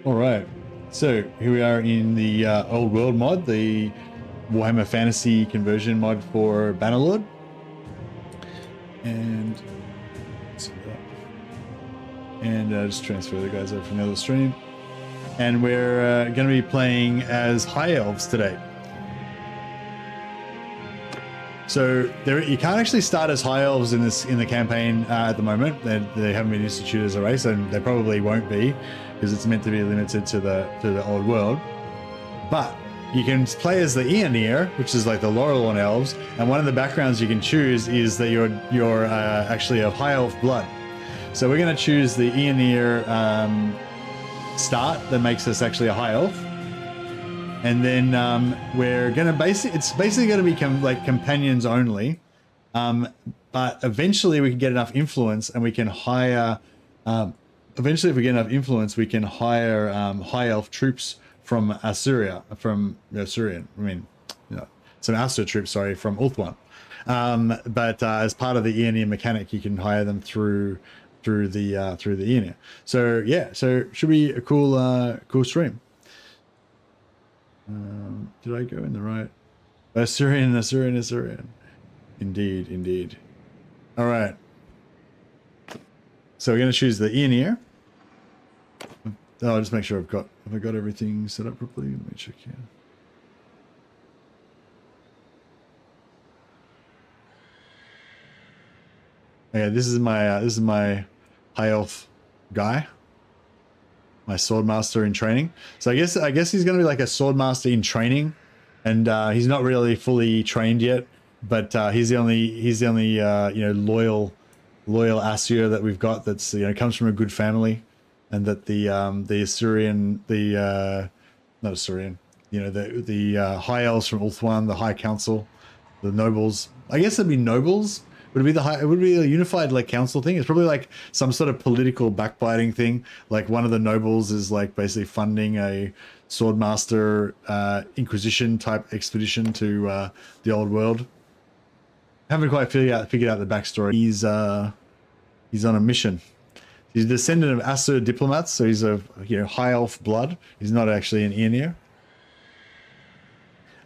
All right, so here we are in the old world mod, the Warhammer Fantasy conversion mod for Bannerlord, and just transfer the guys over from the other stream. And we're going to be playing as High Elves today. So you can't actually start as High Elves in the campaign at the moment. They haven't been instituted as a race, and they probably won't be because it's meant to be limited to the old world. But you can play as the Aeonir, which is like the Laurelorn elves, and one of the backgrounds you can choose is that you're actually of High Elf blood. So we're going to choose the Aeonir start that makes us actually a High Elf. And then we're going to it's basically going to become like companions only. But eventually we can get enough influence and we can hire, eventually if we get enough influence, we can hire High Elf troops from Asur, some Asur troops, sorry, from Ulthuan. But as part of the Aeonir mechanic, you can hire them through the Aeonir. So yeah, so should be a cool stream. Did I go in the right? Asurian. Indeed. All right. So we're going to choose the Aeonir. I'll just make sure have I got everything set up properly? Let me check here. Okay, this is my High Elf guy. My Swordmaster in training. So I guess he's going to be like a Swordmaster in training, and he's not really fully trained yet. But he's the only loyal Asur that we've got. That's comes from a good family, and that the Asurian not Asurian, the High Elves from Ulthuan, the High Council, the nobles. I guess it'd be nobles. Would it be a unified like council thing? It's probably like some sort of political backbiting thing. Like one of the nobles is like basically funding a Swordmaster Inquisition type expedition to the old world. Haven't quite figured out the backstory. He's on a mission. He's a descendant of Asur diplomats, so he's of High Elf blood. He's not actually an Aeonir.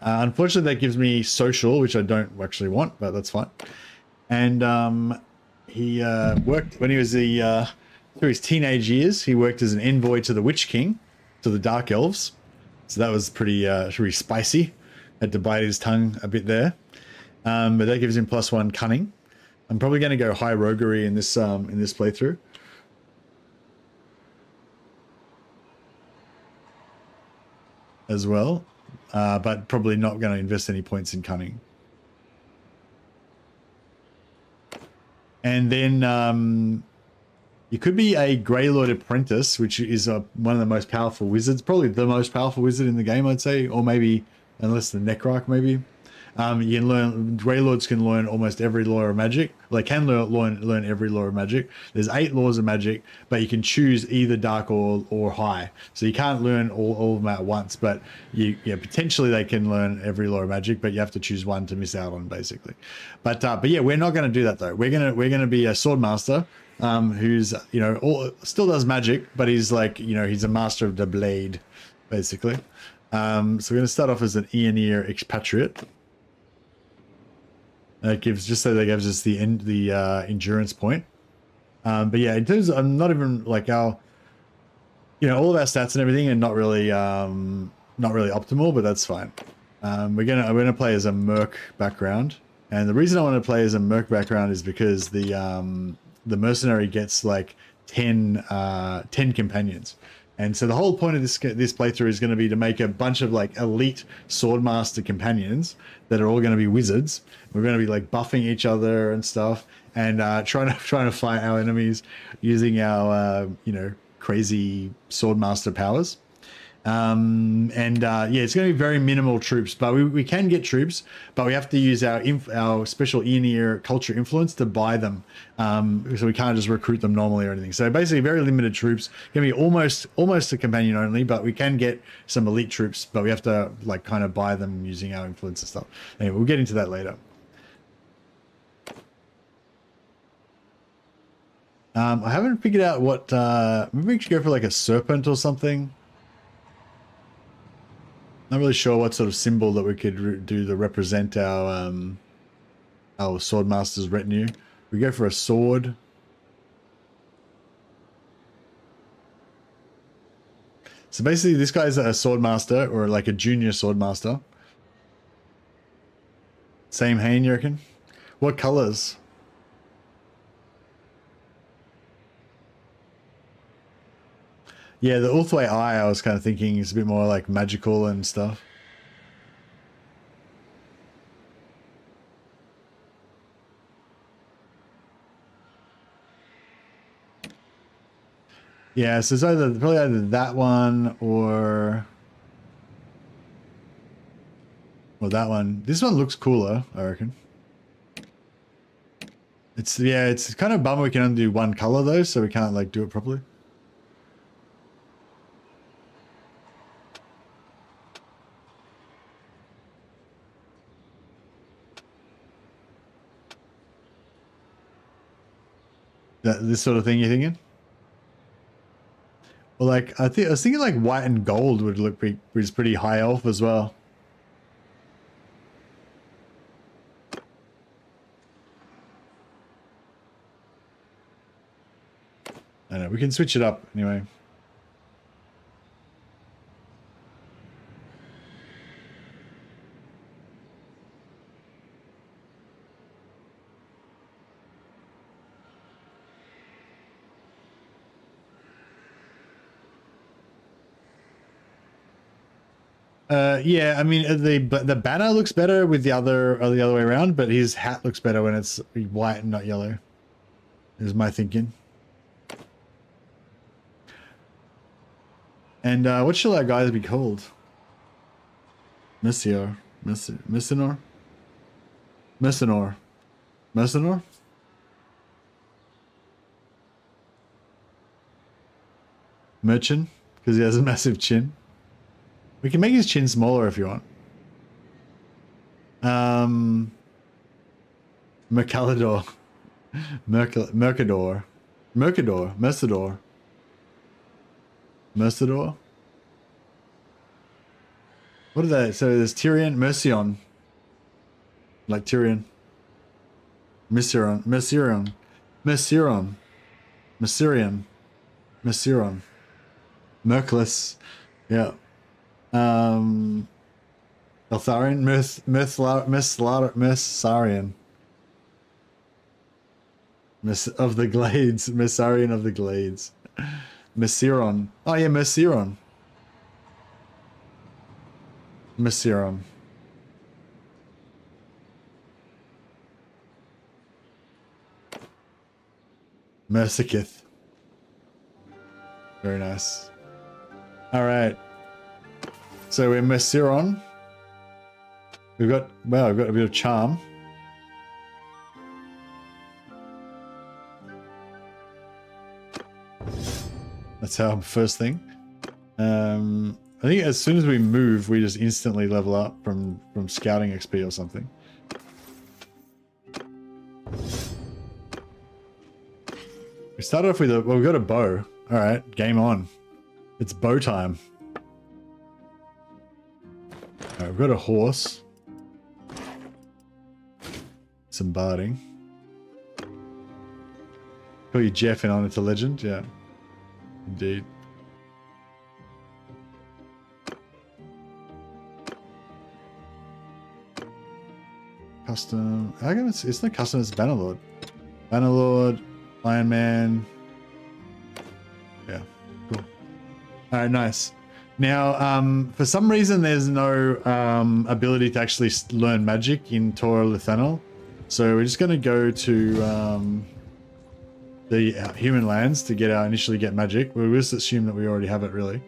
Unfortunately, that gives me social, which I don't actually want, but that's fine. And he worked when he was through his teenage years. He worked as an envoy to the Witch King, to the Dark Elves. So that was pretty spicy. Had to bite his tongue a bit there, but that gives him +1 cunning. I'm probably going to go high roguery in this playthrough. As well, but probably not going to invest any points in cunning. And then you could be a Greylord Apprentice, which is one of the most powerful wizards, probably the most powerful wizard in the game, I'd say, or maybe, unless the Necrarch, maybe. You can learn, Greylords can learn almost every law of magic. Well, they can learn every law of magic. There's 8 laws of magic, but you can choose either dark or high. So you can't learn all of them at once, but potentially they can learn every law of magic, but you have to choose one to miss out on, basically. But yeah, we're not going to do that though. We're gonna be a Swordmaster who's still does magic, but he's like he's a master of the blade, basically. So we're going to start off as an Aeonir expatriate. That gives us the endurance point. But yeah, in terms of, I'm not even like our, all of our stats and everything are not really optimal, but that's fine. We're gonna play as a merc background, and the reason I want to play as a merc background is because the mercenary gets like 10 companions. And so the whole point of this playthrough is going to be to make a bunch of like elite Swordmaster companions that are all going to be wizards. We're going to be like buffing each other and stuff, and trying to fight our enemies using our crazy Swordmaster powers. Yeah, it's going to be very minimal troops, but we can get troops, but we have to use our special Aeonir culture influence to buy them. So we can't just recruit them normally or anything. So basically very limited troops. Going to be almost a companion only, but we can get some elite troops, but we have to like kind of buy them using our influence and stuff. Anyway, we'll get into that later. I haven't figured out what, maybe we should go for like a serpent or something. Not really sure what sort of symbol that we could do to represent our Swordmaster's retinue. We go for a sword. So basically this guy's a Swordmaster, or like a junior Swordmaster. Same Hane, you reckon? What colors? Yeah, the Ulthway Eye, I was kind of thinking is a bit more like magical and stuff. Yeah, so it's probably either that one or that one. This one looks cooler, I reckon. It's kind of a bummer we can only do one color though, so we can't like do it properly. This sort of thing you're thinking? Well, like I was thinking like white and gold would look pretty high elf as well. I don't know, we can switch it up anyway. Yeah, I mean the banner looks better with the other way around, but his hat looks better when it's white and not yellow. Is my thinking. And what shall our guys be called? Mercenor? Mercenor? Merchant, because he has a massive chin. We can make his chin smaller if you want. Mercador. Mercador. Mercador. What are they? So there's Tyrion, Mercion. Like Tyrion. Merciron. Mercless. Yeah. Eltharion, Messarian. Of the Glades. Messarian of the Glades. Messiron. Oh yeah, Messiron. Mersicith. Very nice. Alright. So we're Messiron. We've got a bit of charm. That's our first thing. I think as soon as we move, we just instantly level up from scouting XP or something. We started off with we've got a bow. All right, game on. It's bow time. All right, we've got a horse. Some barding. Call you Jeff in Honor to Legend, yeah. Indeed. Custom. How come it's not custom, it's Bannerlord. Bannerlord, Iron Man. Yeah, cool. Alright, nice. Now, for some reason, there's no ability to actually learn magic in Tora Lithanol. So we're just going to go to the human lands to initially get magic. We'll just assume that we already have it, really.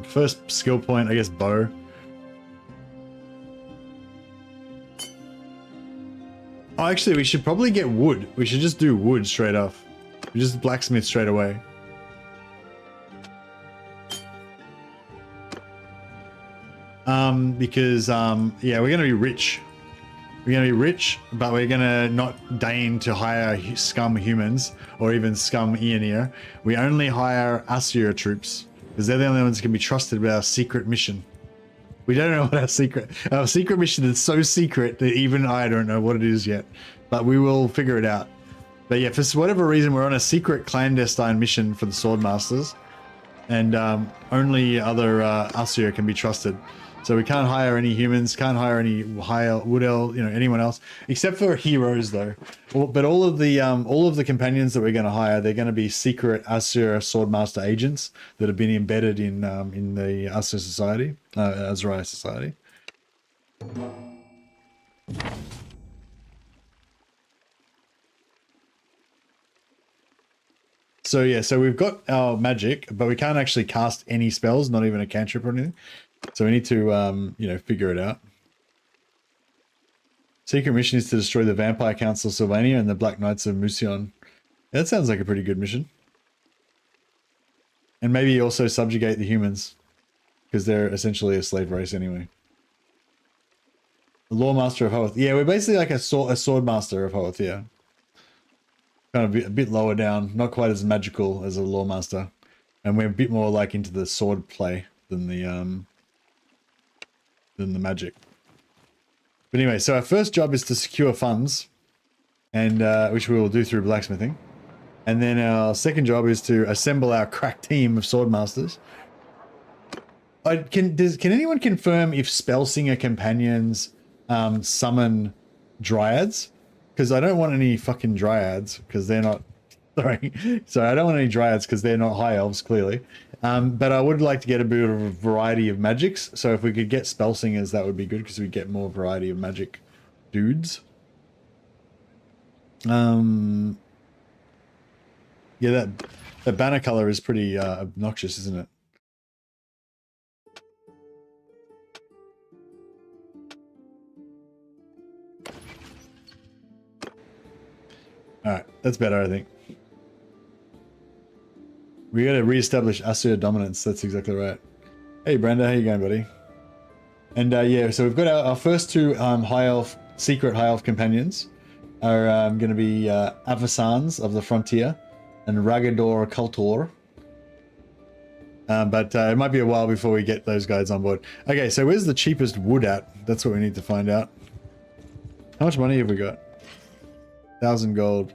First skill point, I guess, bow. Oh, actually, we should probably get wood. We should just do wood straight off. We just blacksmith straight away. Because, yeah, we're going to be rich. We're going to be rich, but we're going to not deign to hire scum humans or even scum Aeonir. We only hire Asur troops because they're the only ones that can be trusted with our secret mission. We don't know what our secret mission is. So secret that even I don't know what it is yet, but we will figure it out. But yeah, for whatever reason, we're on a secret clandestine mission for the Swordmasters, and only other Asur can be trusted. So we can't hire any humans, can't hire any wood elf, anyone else, except for heroes though. But all of the companions that we're going to hire, they're going to be secret Asur Swordmaster agents that have been embedded in the Asur society, Azrai society. So yeah, so we've got our magic, but we can't actually cast any spells, not even a cantrip or anything. So we need to, figure it out. Secret mission is to destroy the Vampire Council of Sylvania and the Black Knights of Musion. Yeah, that sounds like a pretty good mission. And maybe also subjugate the humans, because they're essentially a slave race anyway. The Lawmaster of Hoth. Yeah, we're basically like a Swordmaster of Hoth, yeah. Kind of a bit lower down, not quite as magical as a Lawmaster. And we're a bit more like into the sword play than the magic. But anyway, so our first job is to secure funds, and which we will do through blacksmithing. And then our second job is to assemble our crack team of Swordmasters. Can anyone confirm if Spellsinger companions summon dryads? Because I don't want any fucking dryads, because they're not... Sorry. So I don't want any dryads because they're not high elves, clearly. But I would like to get a bit of a variety of magics. So if we could get spell singers, that would be good because we get more variety of magic dudes. Yeah, that banner color is pretty obnoxious, isn't it? All right, that's better, I think. We got to reestablish Asur dominance. That's exactly right. Hey, Brenda, how you going, buddy? And yeah, so we've got our first two secret high elf companions are going to be Avasans of the Frontier and Ragador Kultor. But it might be a while before we get those guys on board. Okay, so where's the cheapest wood at? That's what we need to find out. How much money have we got? 1,000 gold.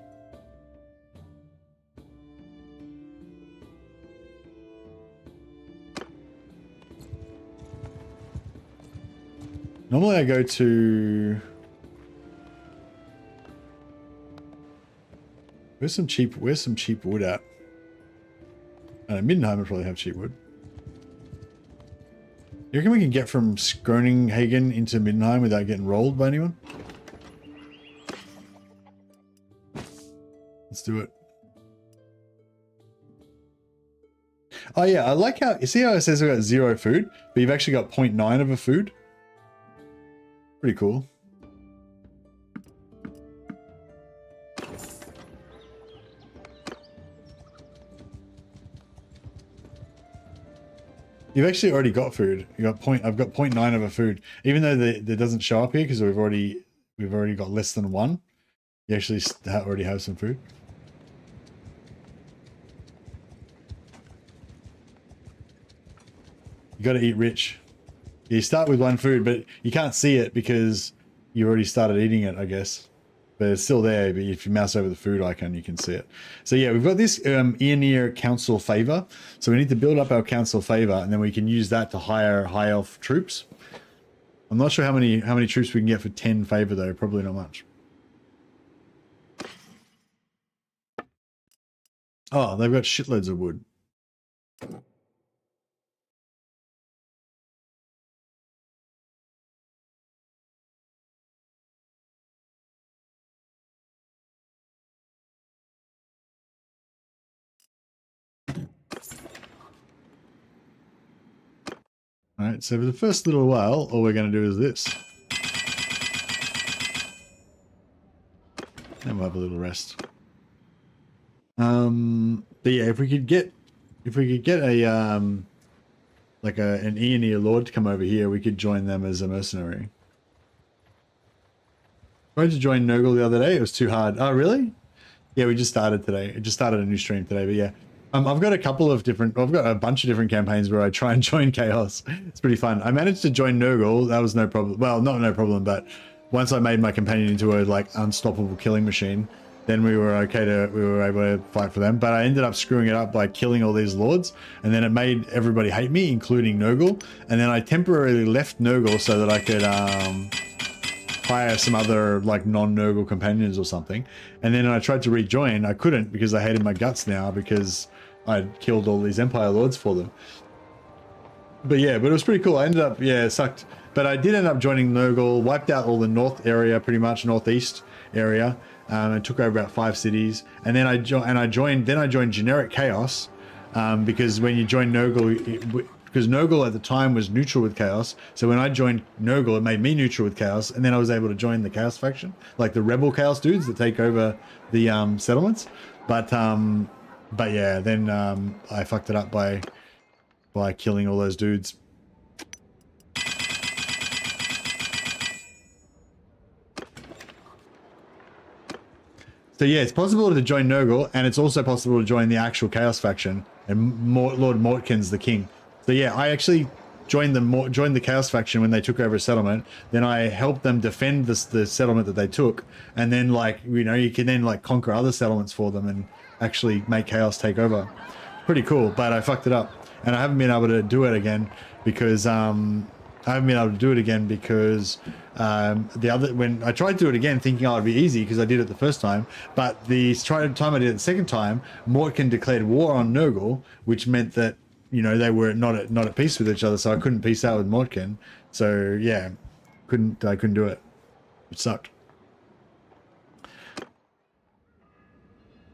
Normally I go to... Where's some cheap wood at? Middenheim will probably have cheap wood. You reckon we can get from Skroninghagen into Middenheim without getting rolled by anyone? Let's do it. Oh yeah, I like how... You see how it says we've got 0 food, but you've actually got 0.9 of a food? Pretty cool. You've actually already got food. I've got 0.9 of a food, even though that doesn't show up here because we've already got less than 1. You actually already have some food. You got to eat rich. You start with 1 food, but you can't see it because you already started eating it, I guess. But it's still there, but if you mouse over the food icon, you can see it. So yeah, we've got this Aeonir Council Favor. So we need to build up our Council Favor, and then we can use that to hire high elf troops. I'm not sure how many troops we can get for 10 favor though, probably not much. Oh, they've got shitloads of wood. All right, so for the first little while, all we're going to do is this. And we'll have a little rest. But yeah, if we could get a like an Aeonir Lord to come over here, we could join them as a mercenary. Tried to join Nurgle the other day. It was too hard. Oh, really? Yeah, we just started today. It just started a new stream today, but yeah. I've got a bunch of different campaigns where I try and join Chaos. It's pretty fun. I managed to join Nurgle. That was no problem. Well, not no problem, but once I made my companion into a like unstoppable killing machine, then we were able to fight for them. But I ended up screwing it up by killing all these lords, and then it made everybody hate me, including Nurgle. And then I temporarily left Nurgle so that I could hire some other like non-Nurgle companions or something. And then I tried to rejoin. I couldn't because I hated my guts now because I'd killed all these Empire Lords for them. But yeah, but it was pretty cool. I ended up, yeah, it sucked. But I did end up joining Nurgle, wiped out all the north area, pretty much northeast area, and took over about 5 cities. And then I joined generic Chaos, because when you join Nurgle, because Nurgle at the time was neutral with Chaos. So when I joined Nurgle, it made me neutral with Chaos, and then I was able to join the Chaos faction, like the rebel Chaos dudes that take over the settlements. But yeah, then I fucked it up by killing all those dudes. So yeah, it's possible to join Nurgle, and it's also possible to join the actual Chaos faction, and Lord Mortkin's the king. So yeah, I actually joined the Chaos faction when they took over a settlement. Then I helped them defend the settlement that they took, and then like, you know, you can then like conquer other settlements for them and actually make Chaos take over. Pretty cool, but I fucked it up, and I haven't been able to do it again because when I tried to do it again thinking it would be easy because I did it the first time, but the time I did it the second time, Mortkin declared war on Nurgle, which meant that, you know, they were not at peace with each other, so I couldn't peace out with Mortkin. So yeah, I couldn't do it. It sucked.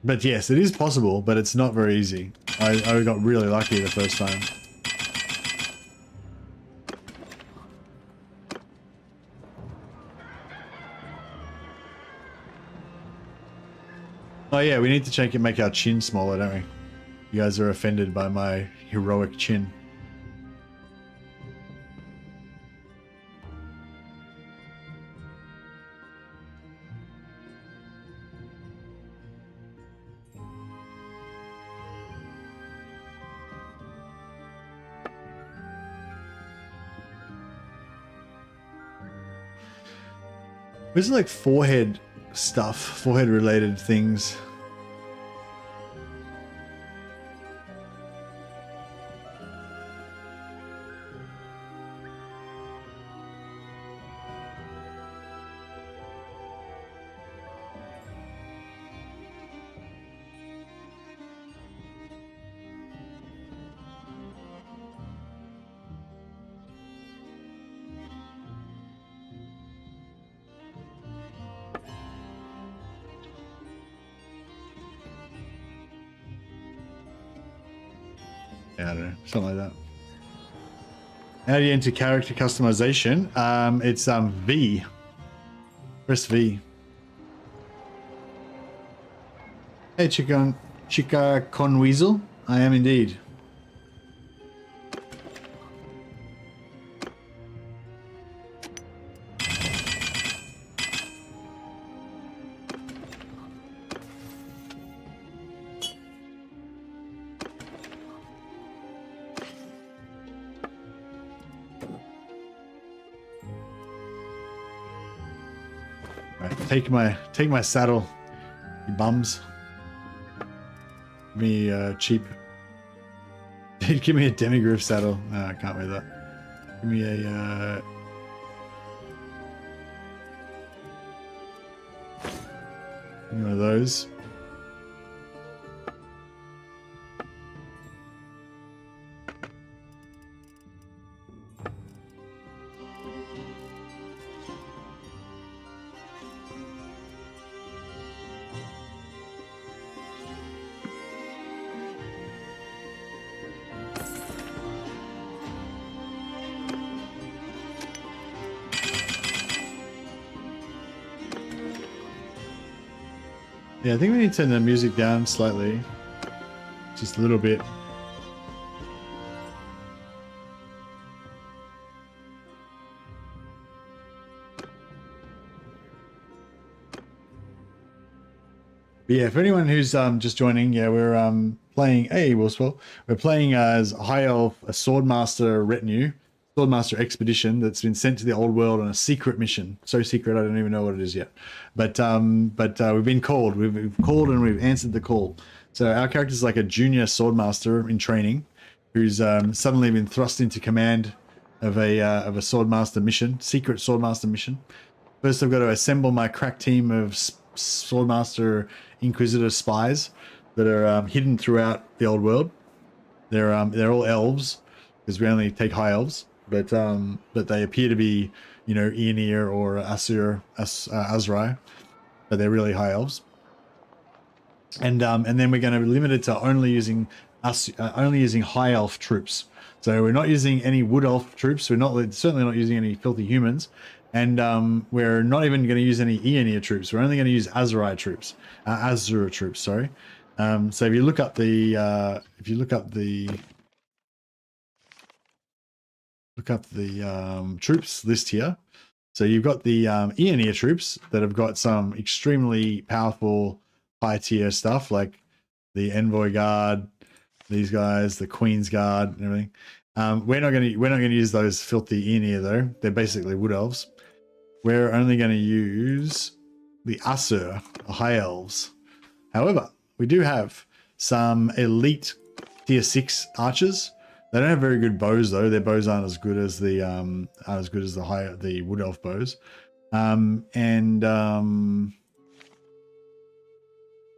But yes, it is possible, but it's not very easy. I got really lucky the first time. Oh yeah, we need to make our chin smaller, don't we? You guys are offended by my heroic chin. There's like forehead stuff, forehead related things. Yeah, I don't know, something like that. How do you enter character customization? It's V. Press V. Hey, Chica Conweasel. I am indeed. Take my saddle, you bums. Give me cheap. Give me a demigroove saddle. No, I can't wear that. Give me a one of those. Yeah, I think we need to turn the music down slightly. Just a little bit. Yeah, for anyone who's just joining, yeah, we're playing. Hey, Willswell, we're playing as a high elf, a swordmaster retinue, swordmaster expedition that's been sent to the old world on a secret mission. So secret, I don't even know what it is yet. But we've been called. We've called and we've answered the call. So our character's like a junior swordmaster in training, who's suddenly been thrust into command of a swordmaster mission, secret swordmaster mission. First, I've got to assemble my crack team of Swordmaster Inquisitor spies that are hidden throughout the old world. They're all elves because we only take high elves, but they appear to be, you know, Aenir or Asur, Azrai, but they're really high elves. And then we're going to be limited to only using high elf troops. So we're not using any wood elf troops. We're certainly not using any filthy humans. And we're not even going to use any Aenir troops. We're only going to use Azur troops. Sorry. So if you look up the troops list here. So you've got the Aenir troops that have got some extremely powerful high tier stuff like the Envoy Guard, these guys, the Queen's Guard, and everything. We're not going to use those filthy Aenir though. They're basically wood elves. We're only going to use the Asur, the high elves. However, we do have some elite tier 6 archers. They don't have very good bows though. Their bows aren't as good as the wood elf bows.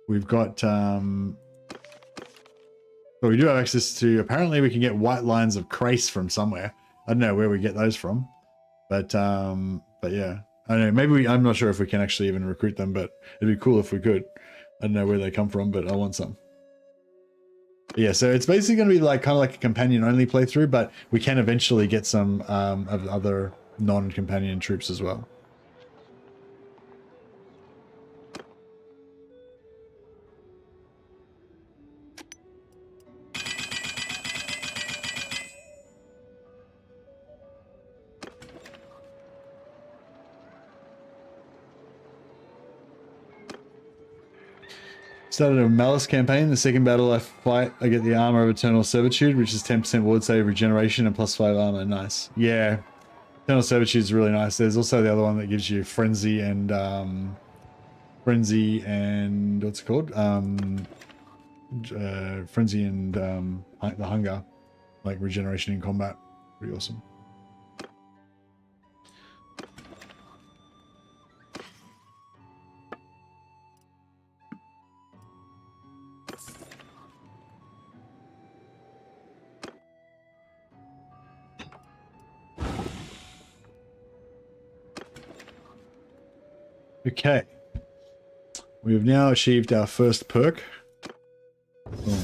We've got but we do have access to, apparently we can get white lines of Krace from somewhere. I don't know where we get those from. But yeah, I don't know. Maybe I'm not sure if we can actually even recruit them, but it'd be cool if we could. I don't know where they come from, but I want some. But yeah, so it's basically going to be like kind of like a companion only playthrough, but we can eventually get some of other non-companion troops as well. Started a Malice campaign. The second battle I fight, I get the armor of Eternal Servitude, which is 10% ward save regeneration and +5 armor. Nice. Yeah, Eternal Servitude is really nice. There's also the other one that gives you Frenzy and what's it called? Frenzy and the Hunger, like regeneration in combat. Pretty awesome. Okay, we have now achieved our first perk. Boom.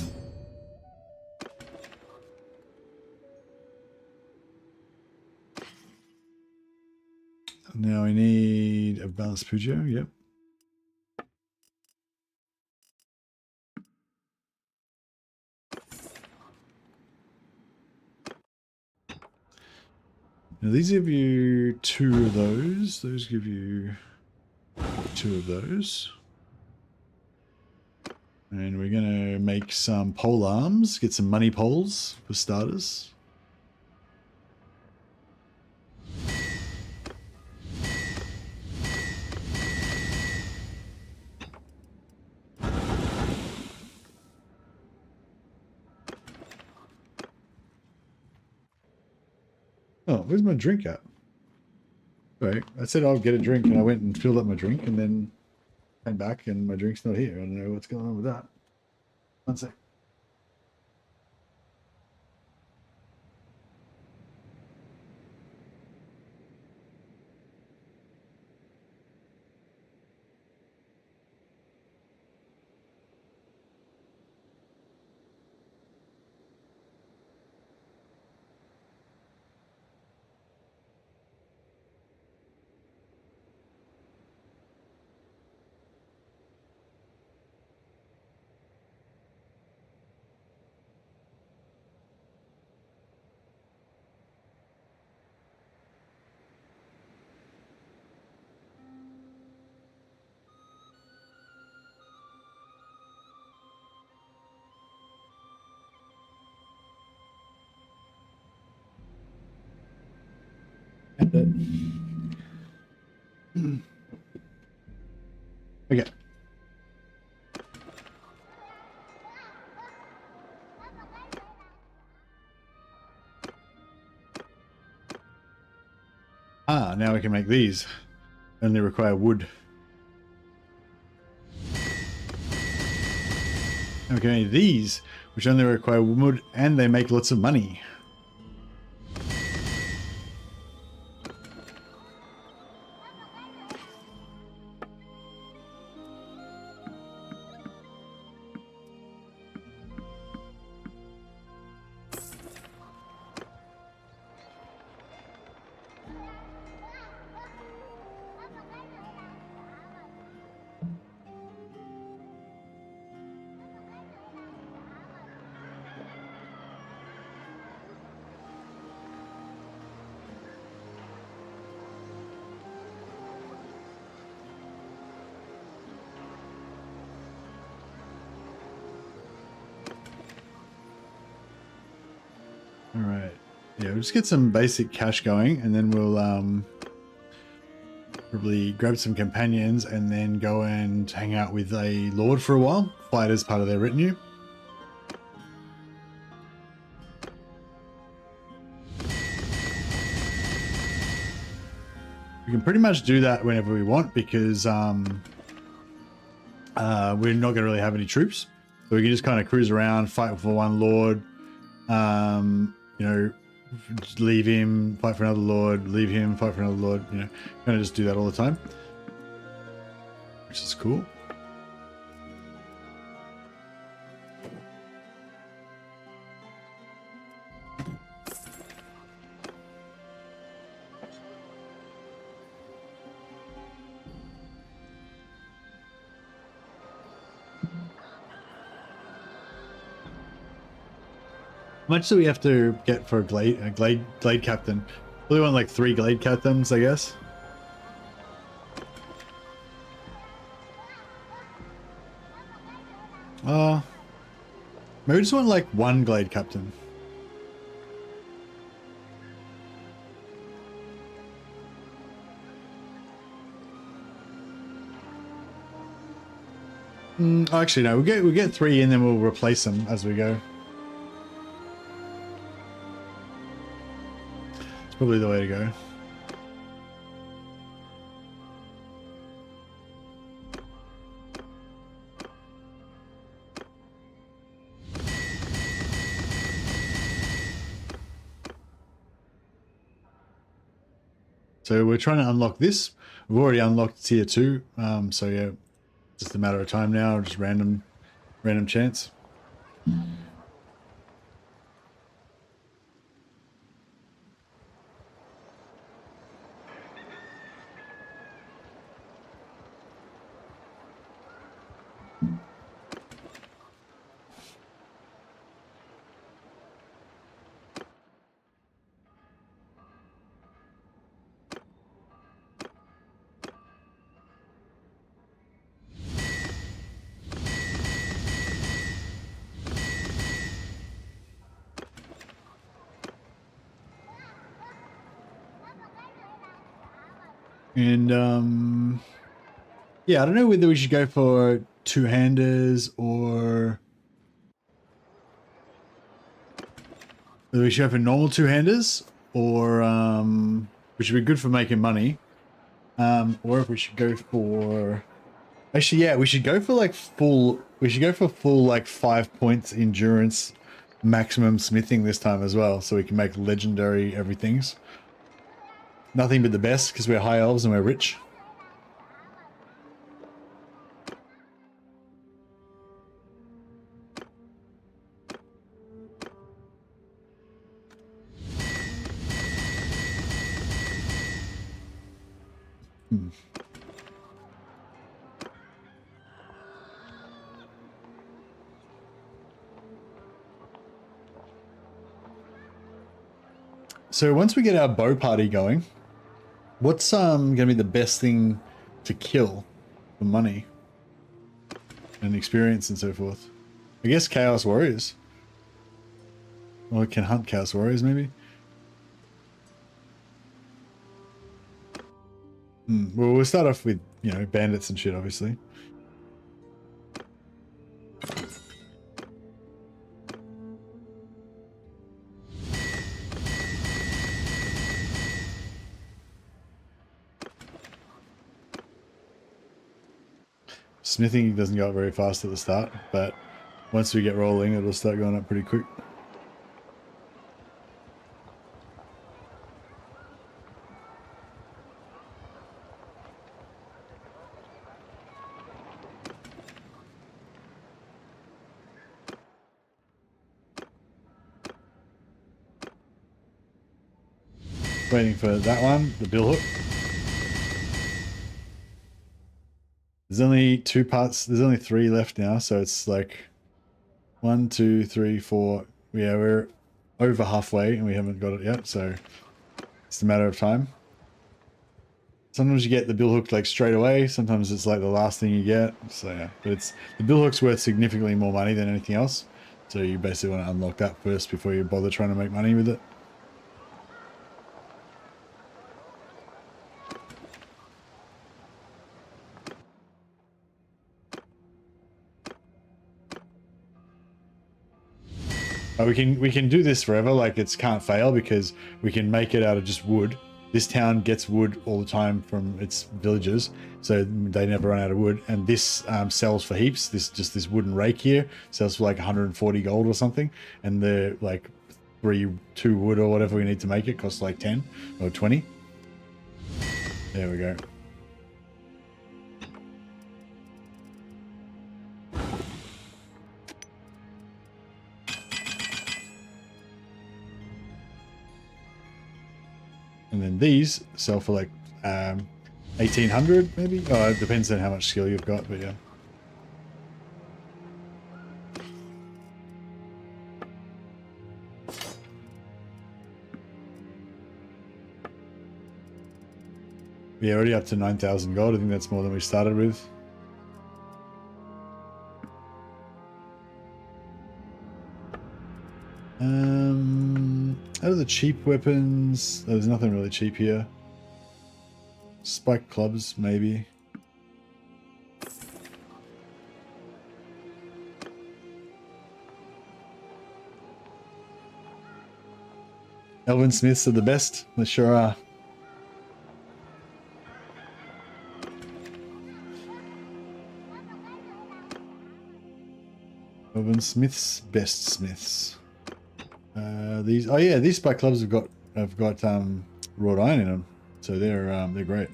Now we need a balanced Pujo. Yep. Now these give you 2 of those. Those give you 2 of those. And we're going to make some pole arms, get some money poles for starters. Oh, where's my drink at? Right, I said I'll get a drink and I went and filled up my drink and then came back and my drink's not here. I don't know what's going on with that. One sec. Okay. Ah, now we can make these. Only require wood. Okay, these, which only require wood, and they make lots of money. All right. Yeah, we'll just get some basic cash going, and then we'll probably grab some companions and then go and hang out with a lord for a while, fight as part of their retinue. We can pretty much do that whenever we want because we're not going to really have any troops. So we can just kind of cruise around, fight for one lord, you know, leave him, fight for another lord, leave him, fight for another lord, you know, kind of just do that all the time, which is cool. How much do we have to get for a glade captain? We want like 3 glade captains, I guess. Maybe we just want like 1 glade captain. Actually, no. We'll get 3 and then we'll replace them as we go. Probably the way to go. So we're trying to unlock this. We've already unlocked tier 2. So yeah, just a matter of time now, just random chance. And yeah, I don't know whether we should go for 2-handers or whether we should go for normal 2-handers or which would be good for making money. Or if we should go for, actually, yeah, we should go for like full like 5 points endurance maximum smithing this time as well, so we can make legendary everythings. Nothing but the best because we're high elves and we're rich. So once we get our bow party going, what's gonna be the best thing to kill for money and experience and so forth? I guess Chaos Warriors. Or we can hunt Chaos Warriors maybe. Well, we'll start off with, you know, bandits and shit, obviously. Smithing doesn't go up very fast at the start, but once we get rolling, it'll start going up pretty quick. Waiting for that one, the billhook. There's only 2 parts, there's only 3 left now, so it's like 1, 2, 3, 4. Yeah, we're over halfway and we haven't got it yet, so it's a matter of time. Sometimes you get the billhook like straight away, sometimes it's like the last thing you get. So yeah, but it's the billhook's worth significantly more money than anything else. So you basically want to unlock that first before you bother trying to make money with it. We can do this forever, like it's can't fail because we can make it out of just wood. This town gets wood all the time from its villagers, so they never run out of wood. And this sells for heaps. This wooden rake here sells for like 140 gold or something, and the like 2 wood or whatever we need to make it costs like 10 or 20. There we go. And then these sell for like 1800 maybe. Oh, it depends on how much skill you've got, but yeah. Yeah, already up to 9,000 gold. I think that's more than we started with. Out of the cheap weapons, there's nothing really cheap here. Spike clubs, maybe. Elven smiths are the best. They sure are. Elven smiths, best smiths. These spike clubs have got wrought iron in them, so they're great.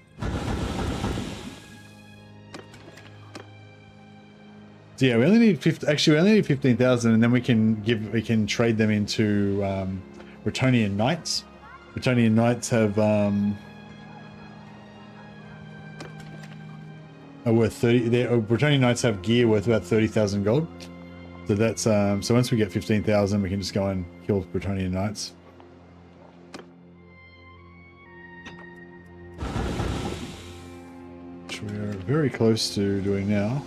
So yeah, we only need 15,000, and then we can trade them into Retonian knights. Retonian knights have are worth 30. Retonian knights have gear worth about 30,000 gold. So that's so once we get 15,000, we can just go and kill Bretonian knights. Which we're very close to doing now.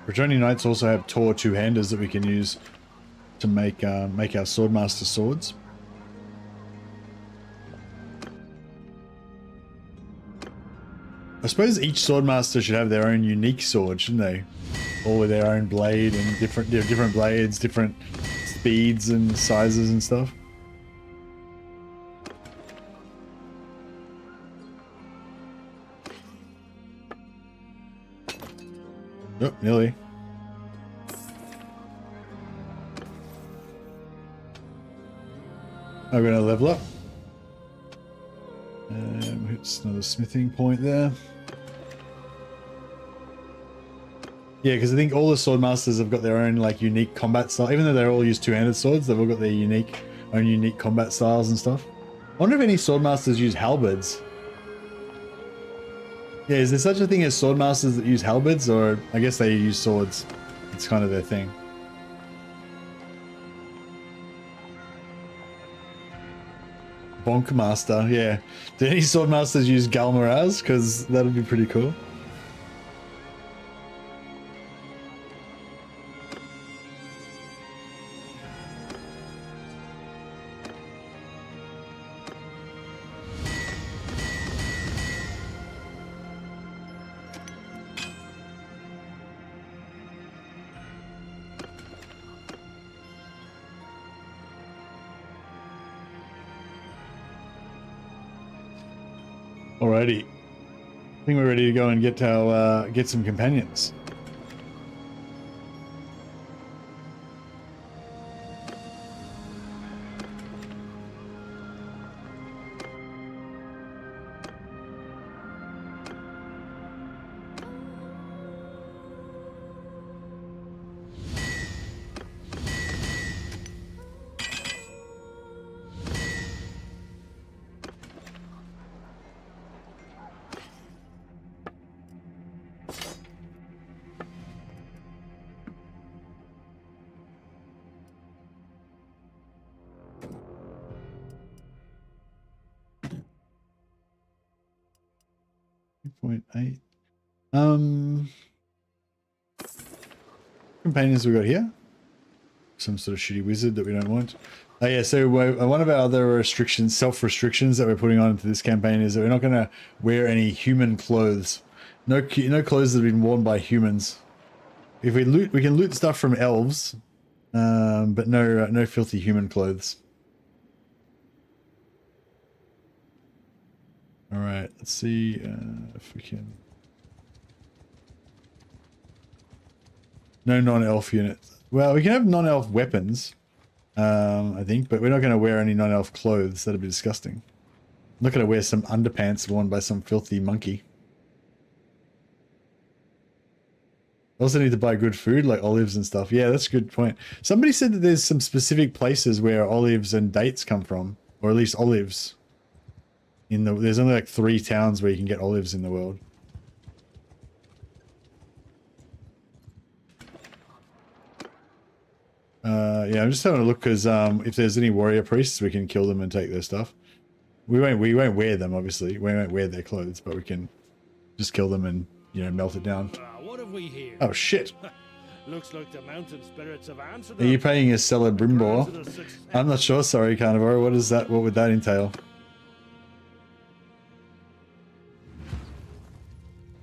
Bretonian knights also have Tor two-handers that we can use to make our Swordmaster swords. I suppose each Swordmaster should have their own unique sword, shouldn't they? All with their own blade and different blades, different speeds and sizes and stuff. Oh, nearly. I'm gonna level up. Hits another smithing point there. Yeah, because I think all the Swordmasters have got their own like unique combat style. Even though they all use two-handed swords, they've all got their own unique combat styles and stuff. I wonder if any Swordmasters use halberds. Yeah, is there such a thing as Swordmasters that use halberds, or I guess they use swords? It's kind of their thing. Bonk Master, yeah. Do any Swordmasters use Galmaraz? Because that would be pretty cool. Alrighty, I think we're ready to go and get our get some companions. .8. Companions we got here. Some sort of shitty wizard that we don't want. Oh yeah, so one of our other restrictions, self-restrictions that we're putting on into this campaign is that we're not going to wear any human clothes. No clothes that have been worn by humans. If we loot, we can loot stuff from elves, but no filthy human clothes. All right, let's see if we can. No non-elf units. Well, we can have non-elf weapons, I think, but we're not going to wear any non-elf clothes. That'd be disgusting. I'm not going to wear some underpants worn by some filthy monkey. I also need to buy good food, like olives and stuff. Yeah, that's a good point. Somebody said that there's some specific places where olives and dates come from, or at least olives. There's only like 3 towns where you can get olives in the world. Yeah, I'm just having a look because if there's any warrior priests, we can kill them and take their stuff. We won't wear them, obviously. We won't wear their clothes, but we can just kill them and, you know, melt it down. What have we here? Oh shit! Looks like the mountain spirits have answered. Are you paying a seller Brimbor? I'm not sure. Sorry, Carnivore. What is that? What would that entail?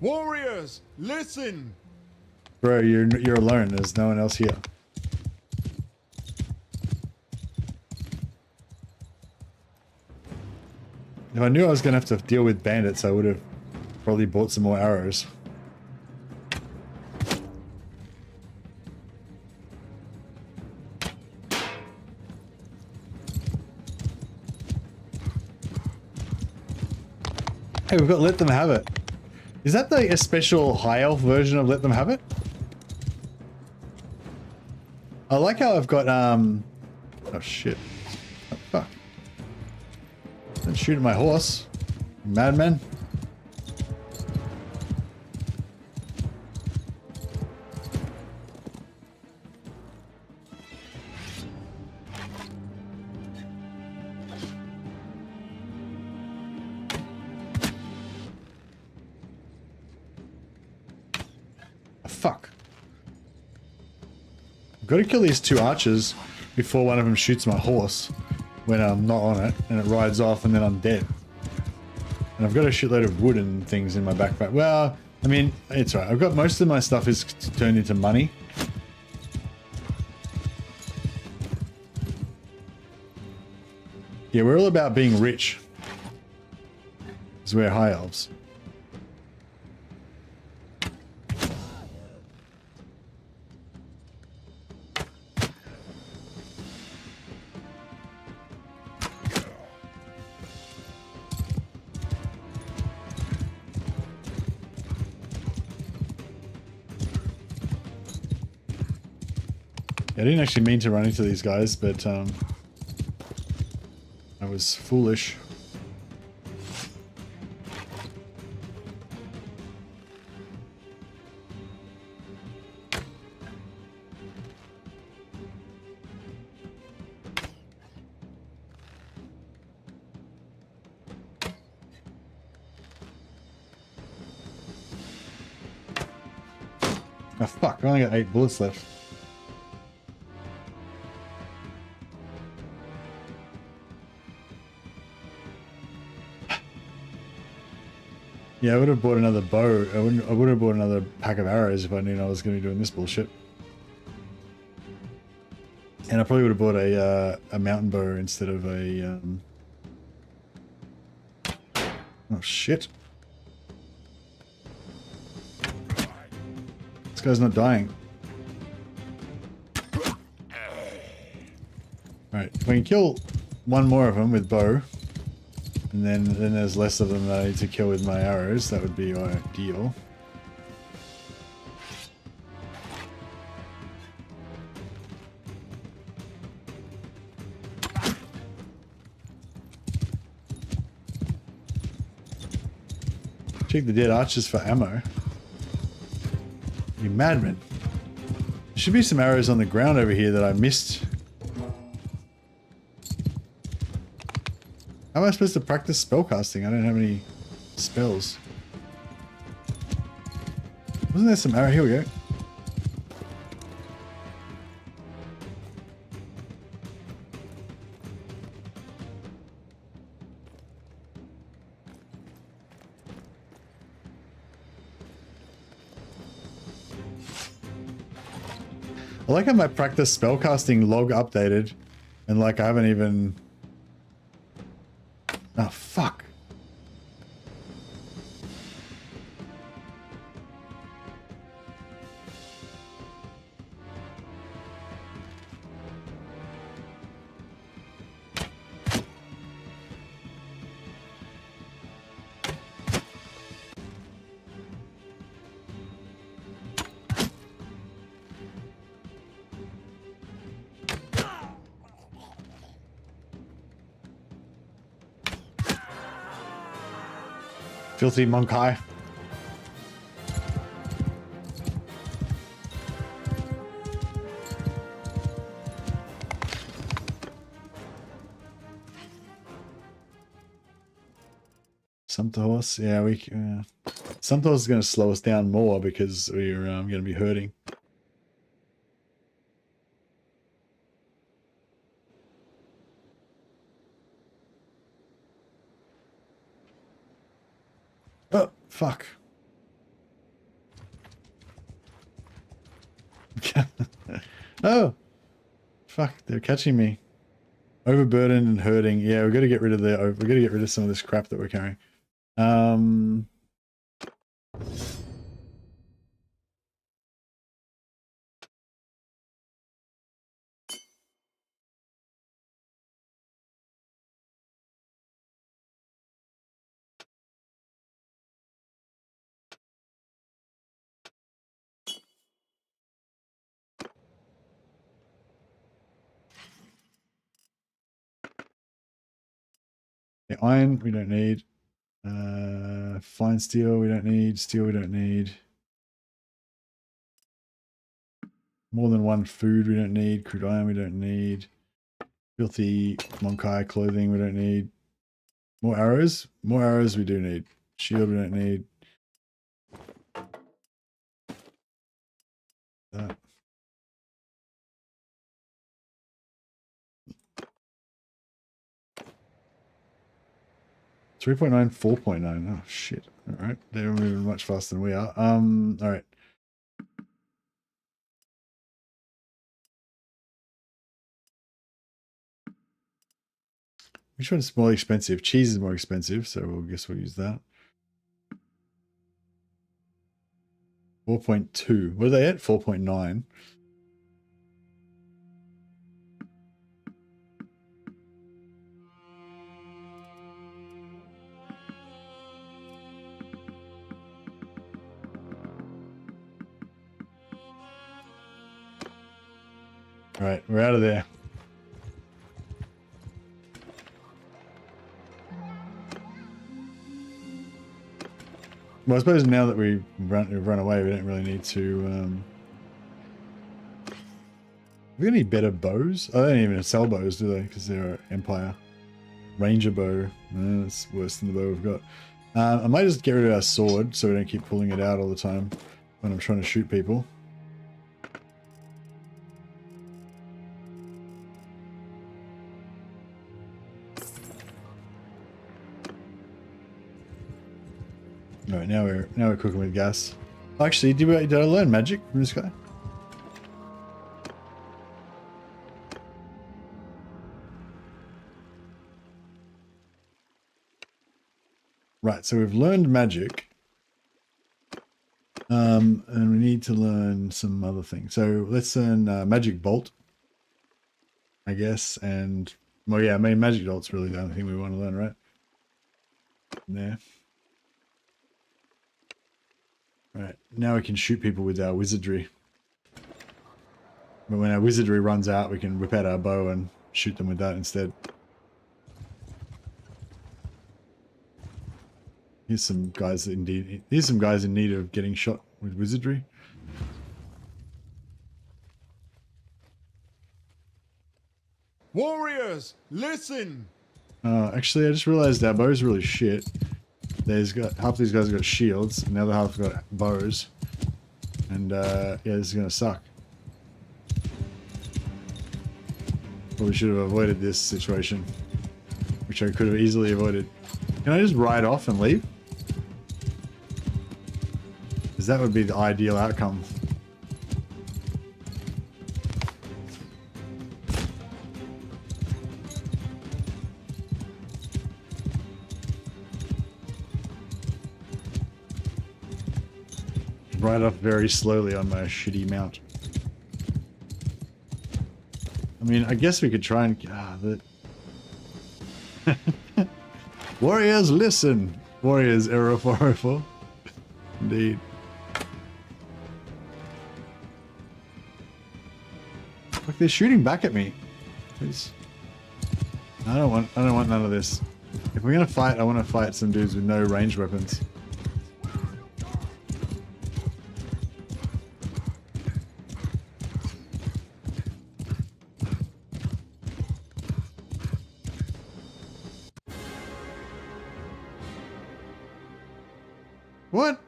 Warriors, listen! Bro, you're alone. There's no one else here. If I knew I was going to have to deal with bandits, I would have probably bought some more arrows. Hey, we've got Let Them Have It. Is that like a special high elf version of Let Them Have It? I like how I've got, oh shit. Oh, fuck. Don't shoot at my horse, madman. Fuck. I've got to kill these 2 archers before one of them shoots my horse when I'm not on it and it rides off and then I'm dead. And I've got a shitload of wood and things in my backpack. Well, I mean, it's right. I've got most of my stuff is turned into money. Yeah, we're all about being rich. Because we're high elves. I didn't actually mean to run into these guys, but I was foolish. Oh fuck, I only got 8 bullets left. Yeah, I would have bought another bow. I would have bought another pack of arrows if I knew I was going to be doing this bullshit. And I probably would have bought a mountain bow instead of a oh shit. This guy's not dying. Alright, if I can kill one more of them with bow, and then there's less of them that I need to kill with my arrows, that would be ideal. Check the dead archers for ammo. You madman. There should be some arrows on the ground over here that I missed. How am I supposed to practice spellcasting? I don't have any spells. Wasn't there some arrow? Here we go. I like how my practice spellcasting log updated, and like I haven't even... Oh, fuck. Filthy monkey. Sumter horse, yeah, Sumter horse is going to slow us down more because we're going to be hurting. Oh, fuck. Oh, fuck, they're catching me. Overburdened and hurting. Yeah, we've got to get rid of we've got to get rid of some of this crap that we're carrying. The iron we don't need. Fine steel we don't need. Steel we don't need. More than one food we don't need. Crude iron we don't need. Filthy Monkai clothing we don't need. More arrows? More arrows we do need. Shield we don't need. That. .9, 4.9. Oh shit. Alright. They're moving much faster than we are. Alright. Which one's more expensive? Cheese is more expensive, so we'll guess we'll use that. 4.2. What are they at? 4.9. All right, we're out of there. Well, I suppose now that we've run away, we don't really need to... Have we got any better bows? Oh, they don't even sell bows, do they? Because they're Empire. Ranger bow. That's worse than the bow we've got. I might just get rid of our sword so we don't keep pulling it out all the time when I'm trying to shoot people. All right, now we're cooking with gas. Actually, did I learn magic from this guy? Right, so we've learned magic. And we need to learn some other things. So let's learn magic bolt, I guess. And well, yeah, I mean, magic bolt's really the only thing we want to learn, right? There. Right, now we can shoot people with our wizardry. But when our wizardry runs out, we can whip out our bow and shoot them with that instead. Here's some guys in need of getting shot with wizardry. Warriors, listen! Actually, I just realized our bow's really shit. Half these guys have got shields, and the other half have got bows. And yeah, this is gonna suck. Probably should have avoided this situation, which I could have easily avoided. Can I just ride off and leave? Because that would be the ideal outcome. Ride off very slowly on my shitty mount. I mean, I guess we could try and... Warriors, listen! Warriors, error 404. Indeed. Look, they're shooting back at me. Please. I don't want none of this. If we're gonna fight, I want to fight some dudes with no ranged weapons. What?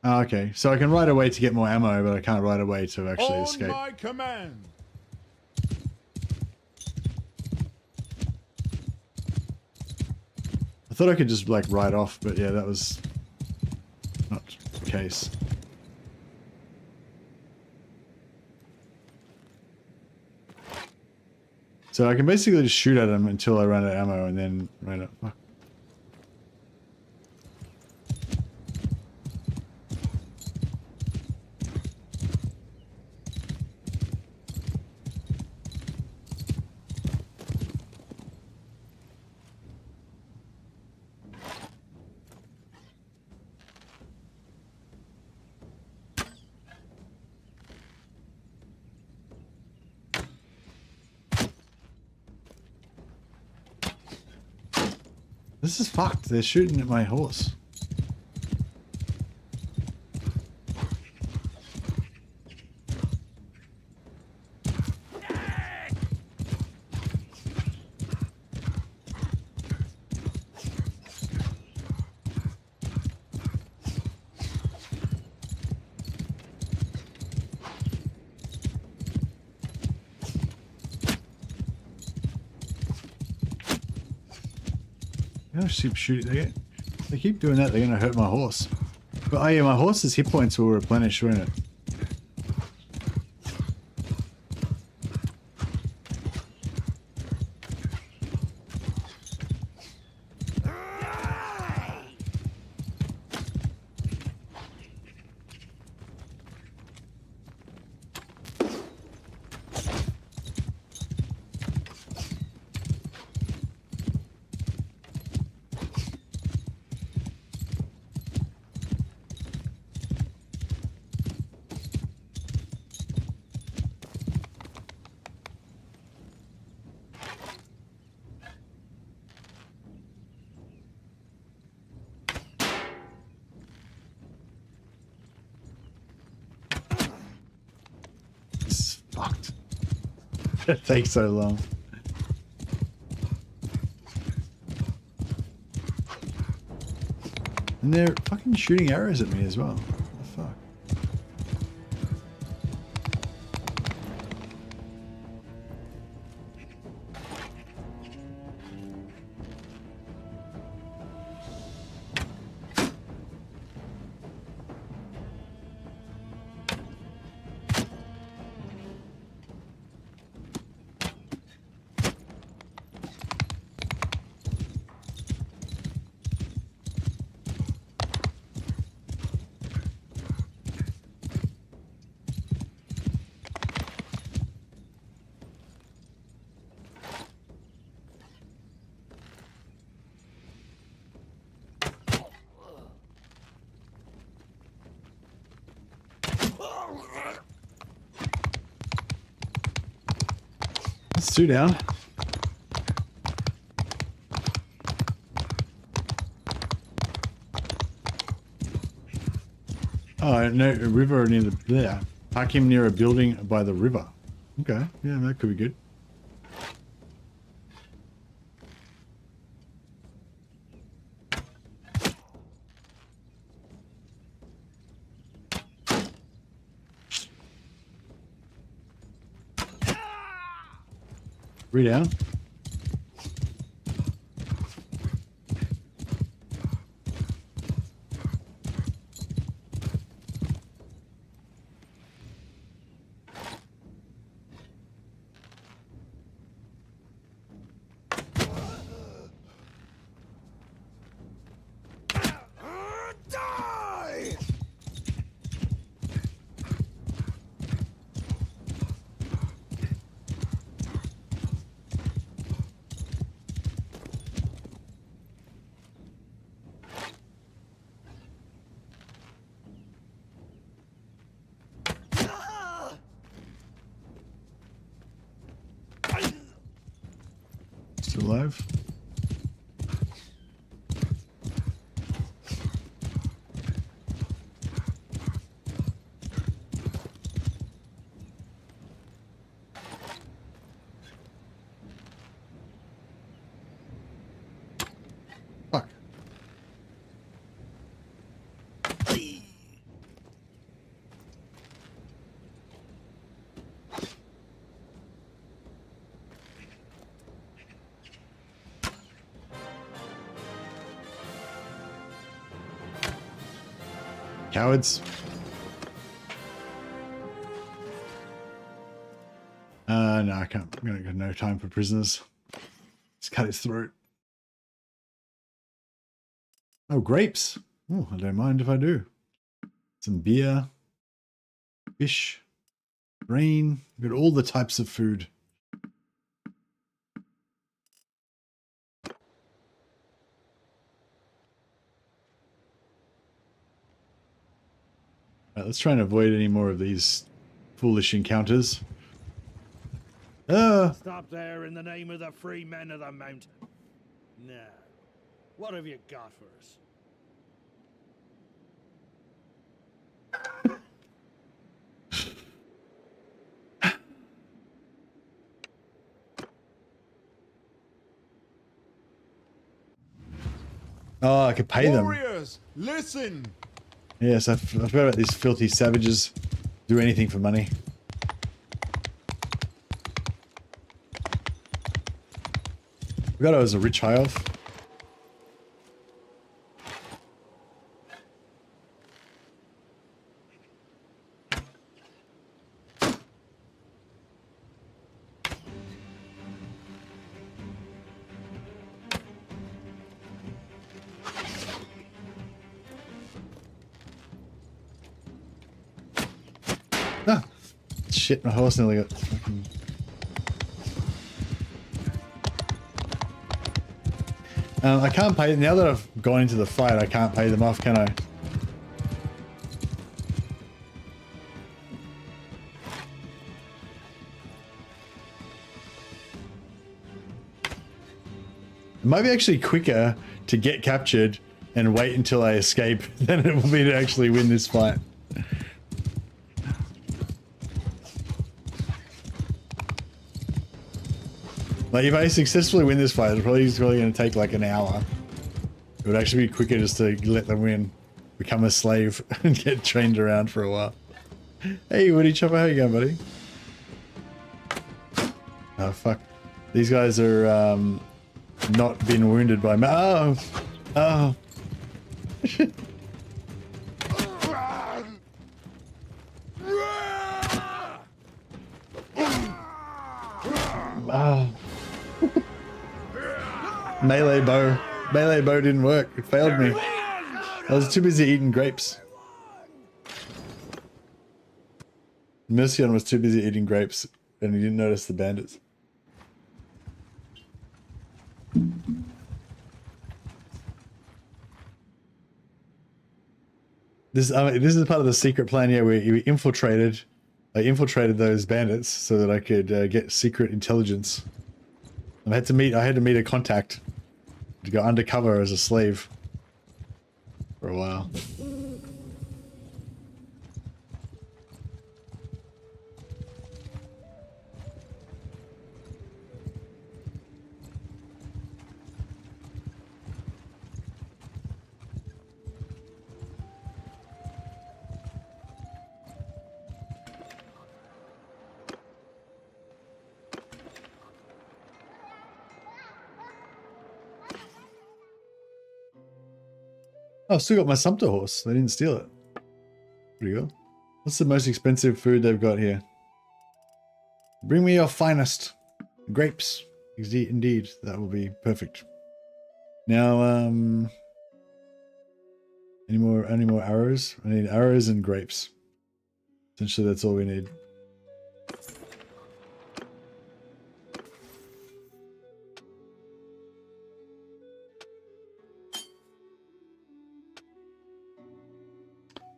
Oh, okay, so I can ride away to get more ammo, but I can't ride away to actually escape. On my command! I thought I could just like ride off, but yeah, that was not the case. So I can basically just shoot at them until I run out of ammo and then run out. Fuck. This is fucked. They're shooting at my horse. Keep shooting. They keep doing that, they're gonna hurt my horse. But oh yeah, my horse's hit points will replenish, won't it? It takes so long. And they're fucking shooting arrows at me as well. What the fuck? That's 2 down. Oh, no, a river near the... There. Park him near a building by the river. Okay, yeah, that could be good. Read down. Still alive. Fuck. Cowards. No, I can't. I'm gonna get no time for prisoners. Let's cut his throat. Oh, grapes. Oh, I don't mind if I do. Some beer, fish, grain. We've got all the types of food. Right, let's try and avoid any more of these foolish encounters. Stop there in the name of the free men of the mountain. Now, what have you got for us? Oh, I could pay them. Warriors, listen. Yes, I forgot about these filthy savages. Do anything for money. Forgot I was a rich high elf. Ah, shit, my horse nearly got fucking... I can't pay, now that I've gone into the fight, I can't pay them off, can I? It might be actually quicker to get captured and wait until I escape than it will be to actually win this fight. Like, if I successfully win this fight, it's probably going to take like an hour. It would actually be quicker just to let them win, become a slave, and get trained around for a while. Hey, Woody Chopper, how you going, buddy? Oh, fuck. These guys are, not been wounded by me. Oh! Oh! Shit. Oh. Melee bow didn't work. It failed me. I was too busy eating grapes. Mercian was too busy eating grapes and he didn't notice the bandits. This is part of the secret plan, yeah, we infiltrated I infiltrated those bandits so that I could get secret intelligence. I had to meet a contact to go undercover as a slave for a while. Oh, I've still got my Sumpter horse. They didn't steal it. Pretty good. What's the most expensive food they've got here? Bring me your finest. Grapes. Indeed, that will be perfect. Now, any more arrows? I need arrows and grapes. Essentially, that's all we need.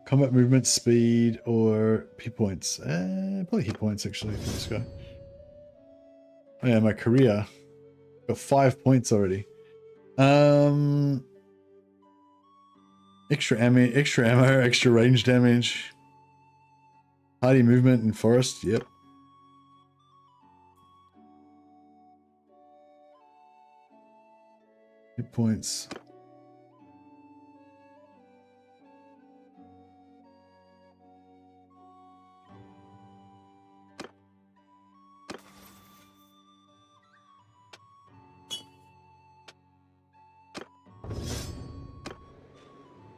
Combat movement, speed, or hit points? Probably hit points, actually, for this guy. Oh yeah, my career. Got 5 points already. Extra ammo, extra range damage. Hardy movement in forest, yep. Hit points.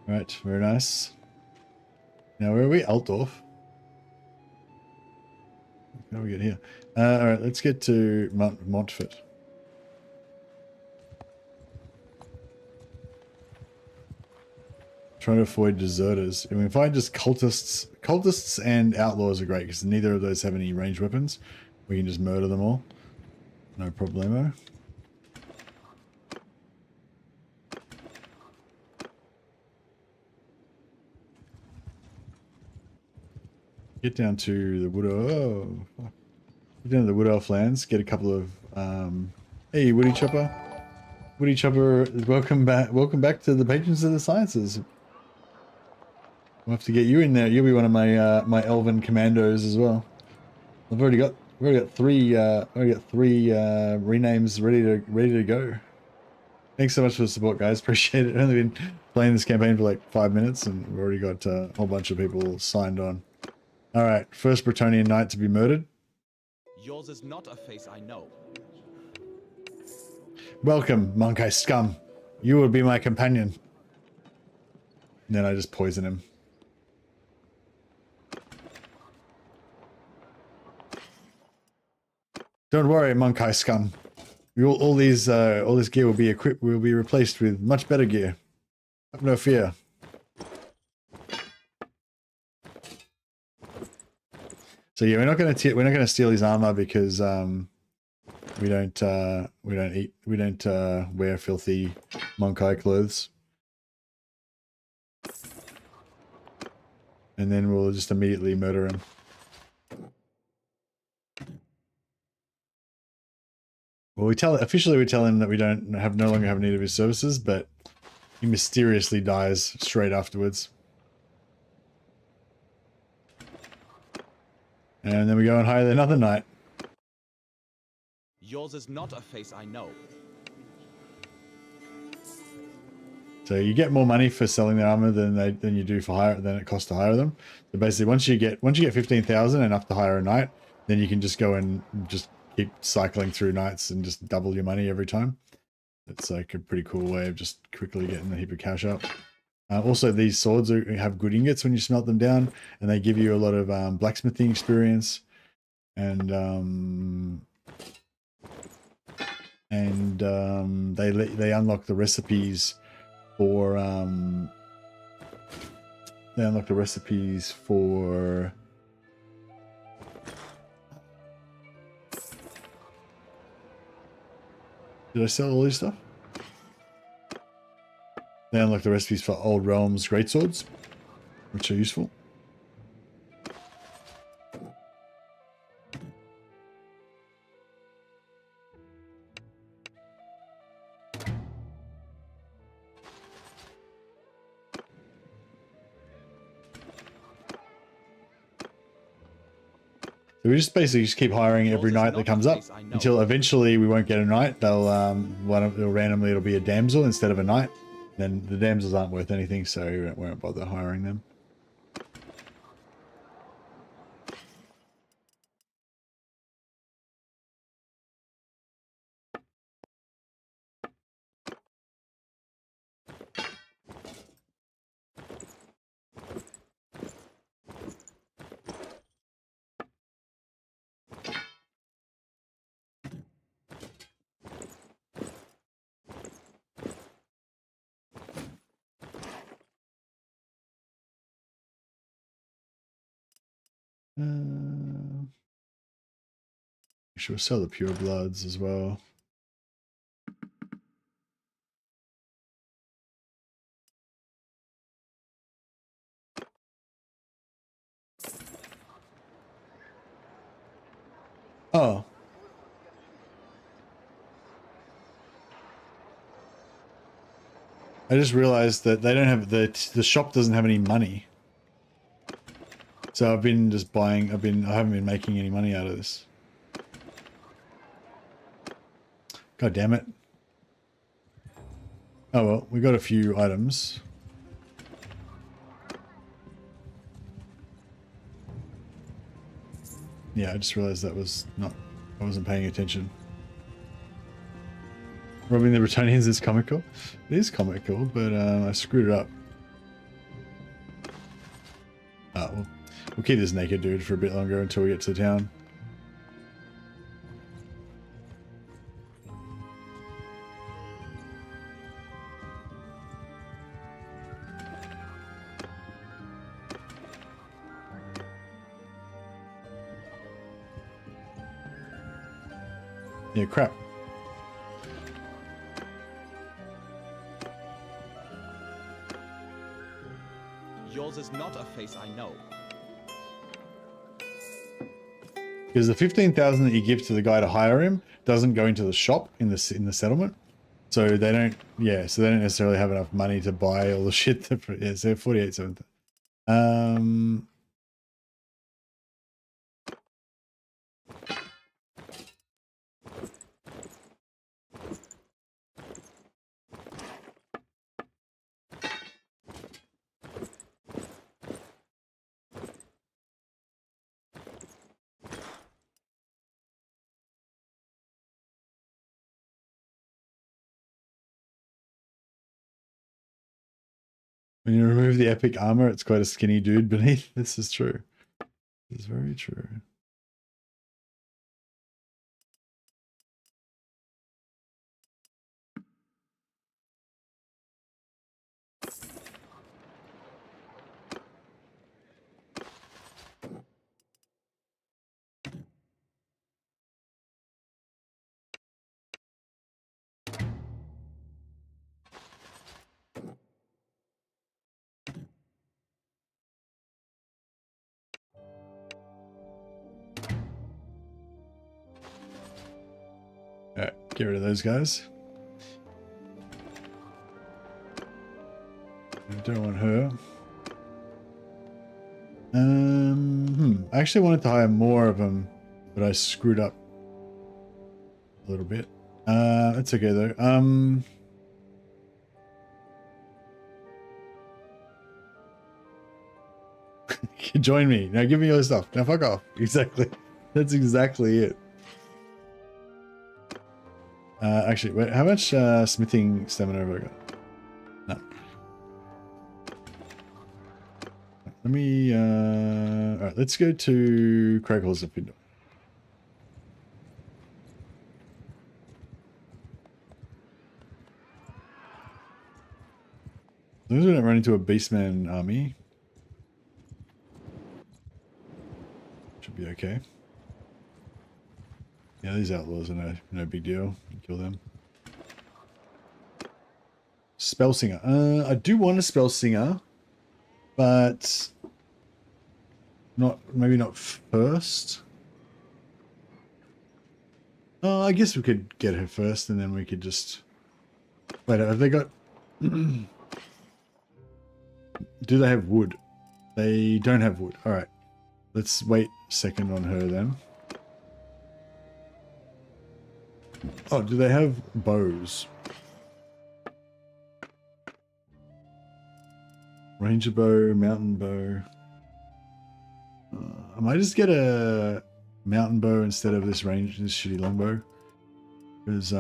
Right, very nice. Now where are we? Altdorf. How do we get here? Alright, let's get to Montfort. Trying to avoid deserters. I mean, if I just cultists and outlaws are great because neither of those have any ranged weapons. We can just murder them all. No problemo. Get down to the Wood Elf. Get down to the Wood Elf lands. Get a couple of hey, Woody Chopper. Woody Chopper, welcome back. Welcome back to the Patrons of the Sciences. We'll have to get you in there. You'll be one of my my elven commandos as well. I've already got three renames ready to go. Thanks so much for the support, guys. Appreciate it. I've only been playing this campaign for like 5 minutes, and we've already got a whole bunch of people signed on. All right, first Bretonnian knight to be murdered. Yours is not a face I know. Welcome, Monkey scum. You will be my companion. And then I just poison him. Don't worry, Monkey scum. All this gear will be replaced with much better gear. Have no fear. So yeah, we're not gonna steal his armor because we don't wear filthy Monkai clothes. And then we'll just immediately murder him. Well, officially we tell him that we no longer have need of his services, but he mysteriously dies straight afterwards. And then we go and hire another knight. Yours is not a face I know. So you get more money for selling their armor than you do for than it costs to hire them. So basically, once you get 15,000 enough to hire a knight, then you can just go and just keep cycling through knights and just double your money every time. It's like a pretty cool way of just quickly getting a heap of cash up. Also, these swords have good ingots when you smelt them down, and they give you a lot of blacksmithing experience, and they unlock the recipes for Did I sell all this stuff? They unlock the recipes for Old Realms greatswords, which are useful. So we just basically just keep hiring every Yours is night that not comes a up face I know. until eventually we won't get a knight. They'll randomly it'll be a damsel instead of a knight. Then the damsels aren't worth anything, so we won't bother hiring them. Sure, sell the pure bloods as well. Oh. I just realized that they don't have the shop doesn't have any money. So I've been just buying, I haven't been making any money out of this. God damn it. Oh well, we got a few items. Yeah, I just realized that was not, I wasn't paying attention. Robbing the Bretonians is comical. It is comical, but I screwed it up. Ah, well, we'll keep this naked dude for a bit longer until we get to town. Yeah, crap. Yours is not a face I know. Because the 15,000 that you give to the guy to hire him doesn't go into the shop in the settlement, so they don't. Yeah, so they don't necessarily have enough money to buy all the shit. Yeah, so 48,7. When you remove the epic armor, it's quite a skinny dude beneath. This is true. This is very true. Alright, get rid of those guys. I don't want her. I actually wanted to hire more of them, but I screwed up a little bit. It's okay though. Join me. Now give me your stuff. Now fuck off. Exactly. That's exactly it. Actually, wait, how much smithing stamina have I got? No. Let me, alright, let's go to Craighalls and Findle. As long as we don't run into a beastman army, should be okay. Yeah, these outlaws are no big deal. You kill them. Spell singer. I do want a spell singer, but maybe not first. Oh, I guess we could get her first, and then we could just wait. Have they got? Do they have wood? They don't have wood. All right. Let's wait a second on her then. Oh, do they have bows? Ranger bow, mountain bow. I might just get a mountain bow instead of this shitty longbow. Because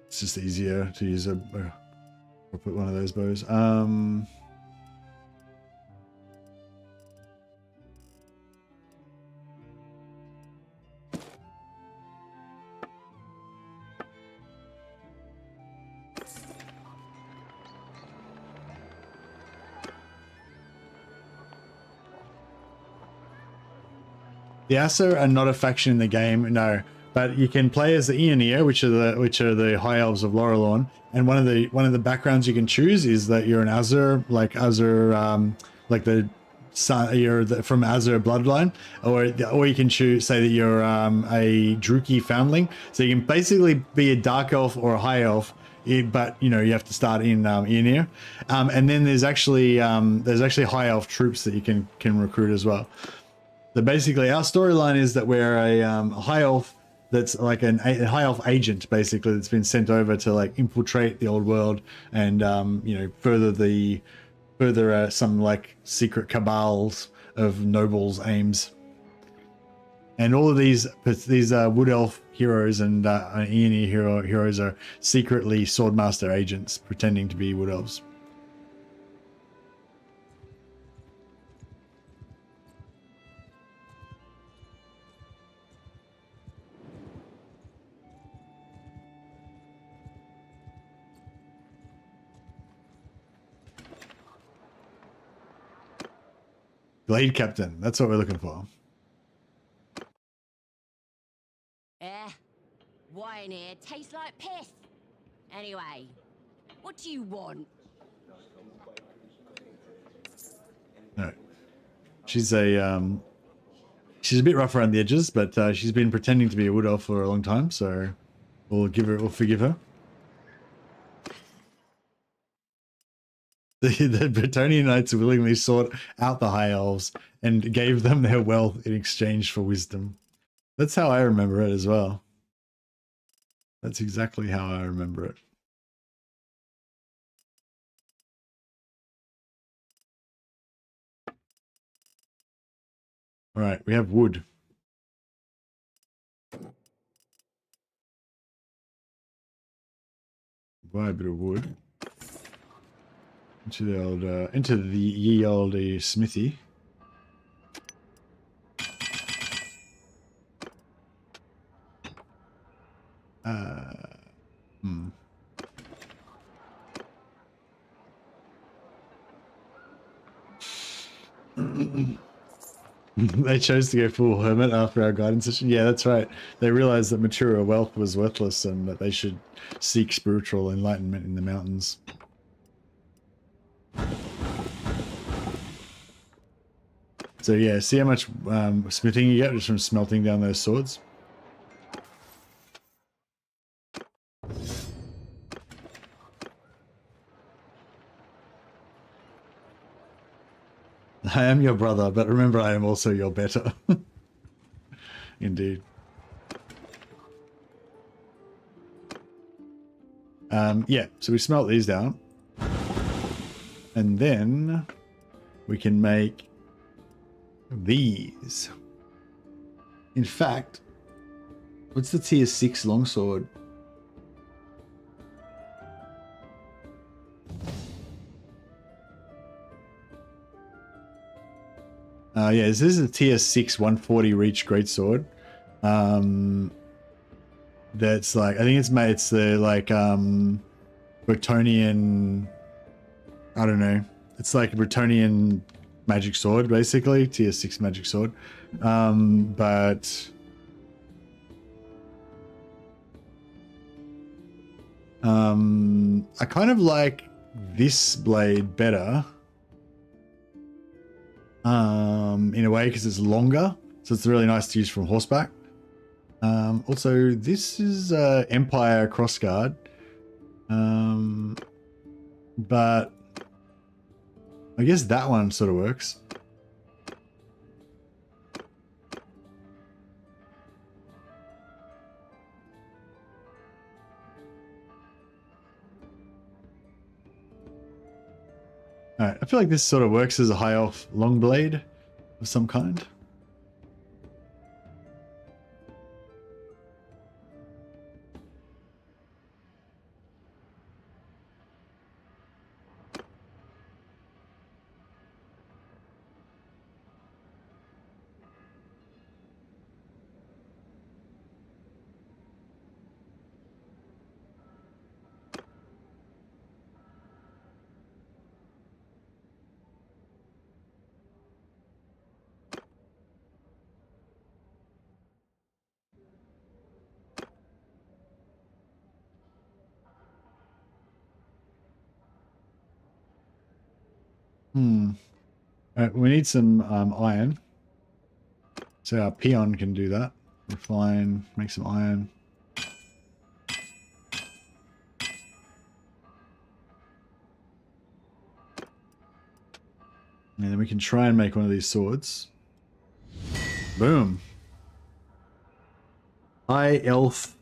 it's just easier to use I'll put one of those bows. The Asur are not a faction in the game, no. But you can play as the Aeonir, which are the High Elves of Lorelorn, and one of the backgrounds you can choose is that you're an Asur, like Asur, like the son, from Asur bloodline, or you can say that you're a Druchii foundling. So you can basically be a Dark Elf or a High Elf, but you have to start in Aeonir, and then there's actually High Elf troops that you can recruit as well. So basically, our storyline is that we're a High Elf that's like a High Elf agent, basically, that's been sent over to like infiltrate the old world and further some like secret cabals of nobles' aims. And all of these Wood Elf heroes and Aeonir heroes are secretly Swordmaster agents pretending to be Wood Elves. Glade Captain, that's what we're looking for. Wine here tastes like piss. Anyway, what do you want? No. She's a bit rough around the edges, but she's been pretending to be a Wood Elf for a long time, so we'll forgive her. The Bretonnian Knights willingly sought out the High Elves and gave them their wealth in exchange for wisdom. That's how I remember it as well. That's exactly how I remember it. All right, we have wood. Buy a bit of wood. Into the ye olde smithy. They chose to go full hermit after our guidance session. Yeah, that's right. They realized that material wealth was worthless and that they should seek spiritual enlightenment in the mountains. So yeah, see how much smithing you get just from smelting down those swords? I am your brother, but remember I am also your better. Indeed. Yeah, so we smelt these down. And then we can make these. In fact, what's the tier 6 longsword? Yeah, this is a tier 6 140 reach greatsword. That's like, I think it's the like Bretonnian, I don't know. It's like a Bretonnian magic sword, basically, tier 6 magic sword. But I kind of like this blade better. In a way, because it's longer, so it's really nice to use from horseback. Also, this is Empire crossguard, but I guess that one sort of works. Alright, I feel like this sort of works as a high elf long blade of some kind. Alright, we need some iron. So our peon can do that. Refine, make some iron. And then we can try and make one of these swords. Boom. High elf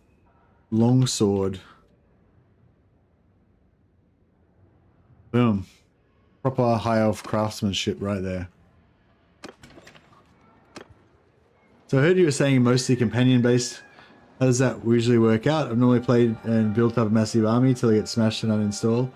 longsword. Boom. Proper high elf craftsmanship right there. So I heard you were saying mostly companion based. How does that usually work out? I've normally played and built up a massive army till I get smashed and uninstall.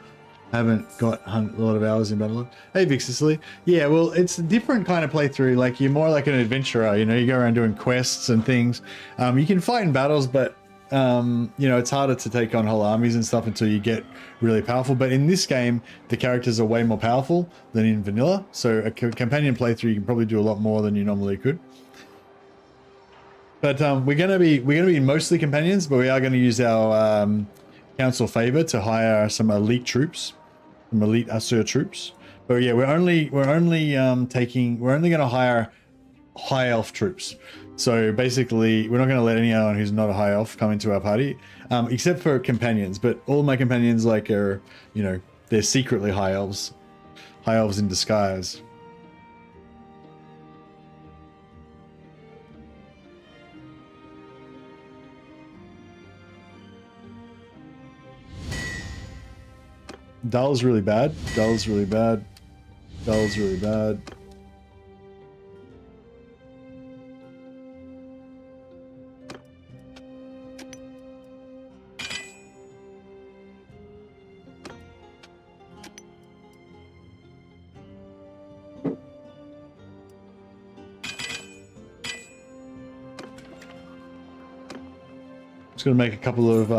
Haven't got a lot of hours in battle. Hey Vic Sicily. Yeah, well, it's a different kind of playthrough. Like, you're more like an adventurer, you know, you go around doing quests and things. You can fight in battles, but you know, it's harder to take on whole armies and stuff until you get really powerful. But in this game, the characters are way more powerful than in vanilla. So a companion playthrough, you can probably do a lot more than you normally could. But we're gonna be mostly companions, but we are going to use our council favor to hire some elite troops, some elite Asur troops. But yeah, we're only going to hire high elf troops. So basically, we're not going to let anyone who's not a high elf come into our party, except for companions. But all my companions, like, are, you know, they're secretly high elves in disguise. Dull's really bad. Dull's really bad. Dull's really bad. Just gonna make a couple of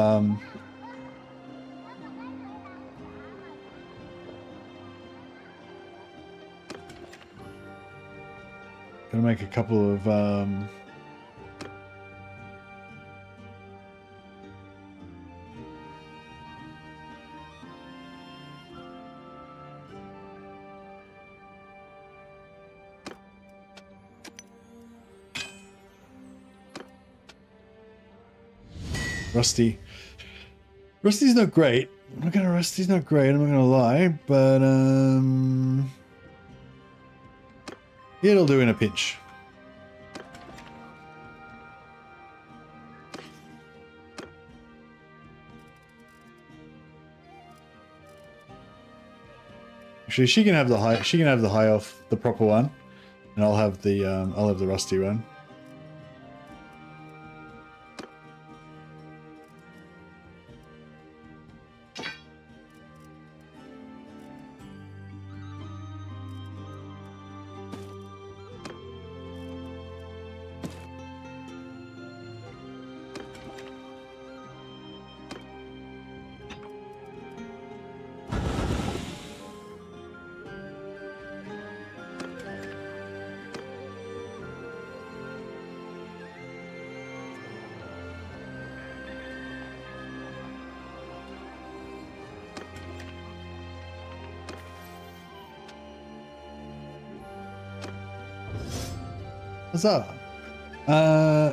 Rusty. Rusty's not great. Rusty's not great, I'm not gonna lie, but it'll do in a pinch. Actually, she can have the high elf, the proper one, and I'll have the rusty one. What's up?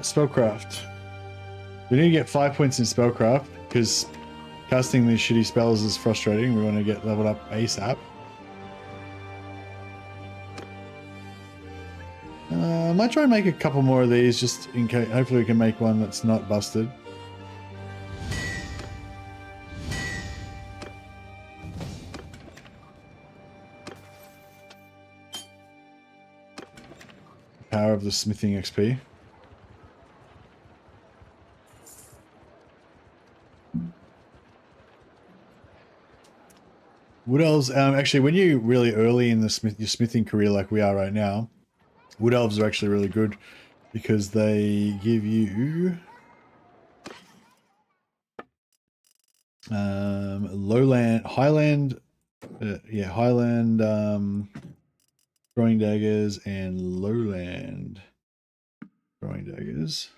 Spellcraft. We need to get 5 points in spellcraft because casting these shitty spells is frustrating. We want to get leveled up ASAP. might try and make a couple more of these just in case. Hopefully we can make one that's not busted. Power of the smithing XP. Wood elves, actually, when you're really early in the your smithing career like we are right now, wood elves are actually really good because they give you highland throwing daggers and lowland throwing daggers,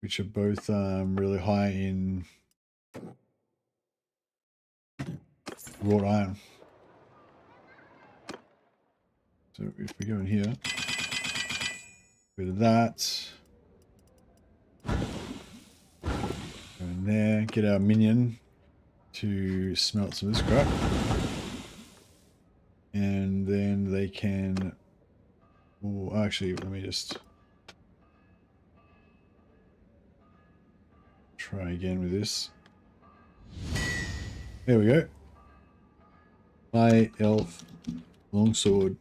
which are both really high in wrought iron. So if we go in here, bit of that, go in there, get our minion to smelt some of this crap, and then they can. Oh, actually, let me just try again with this. There we go. High elf longsword.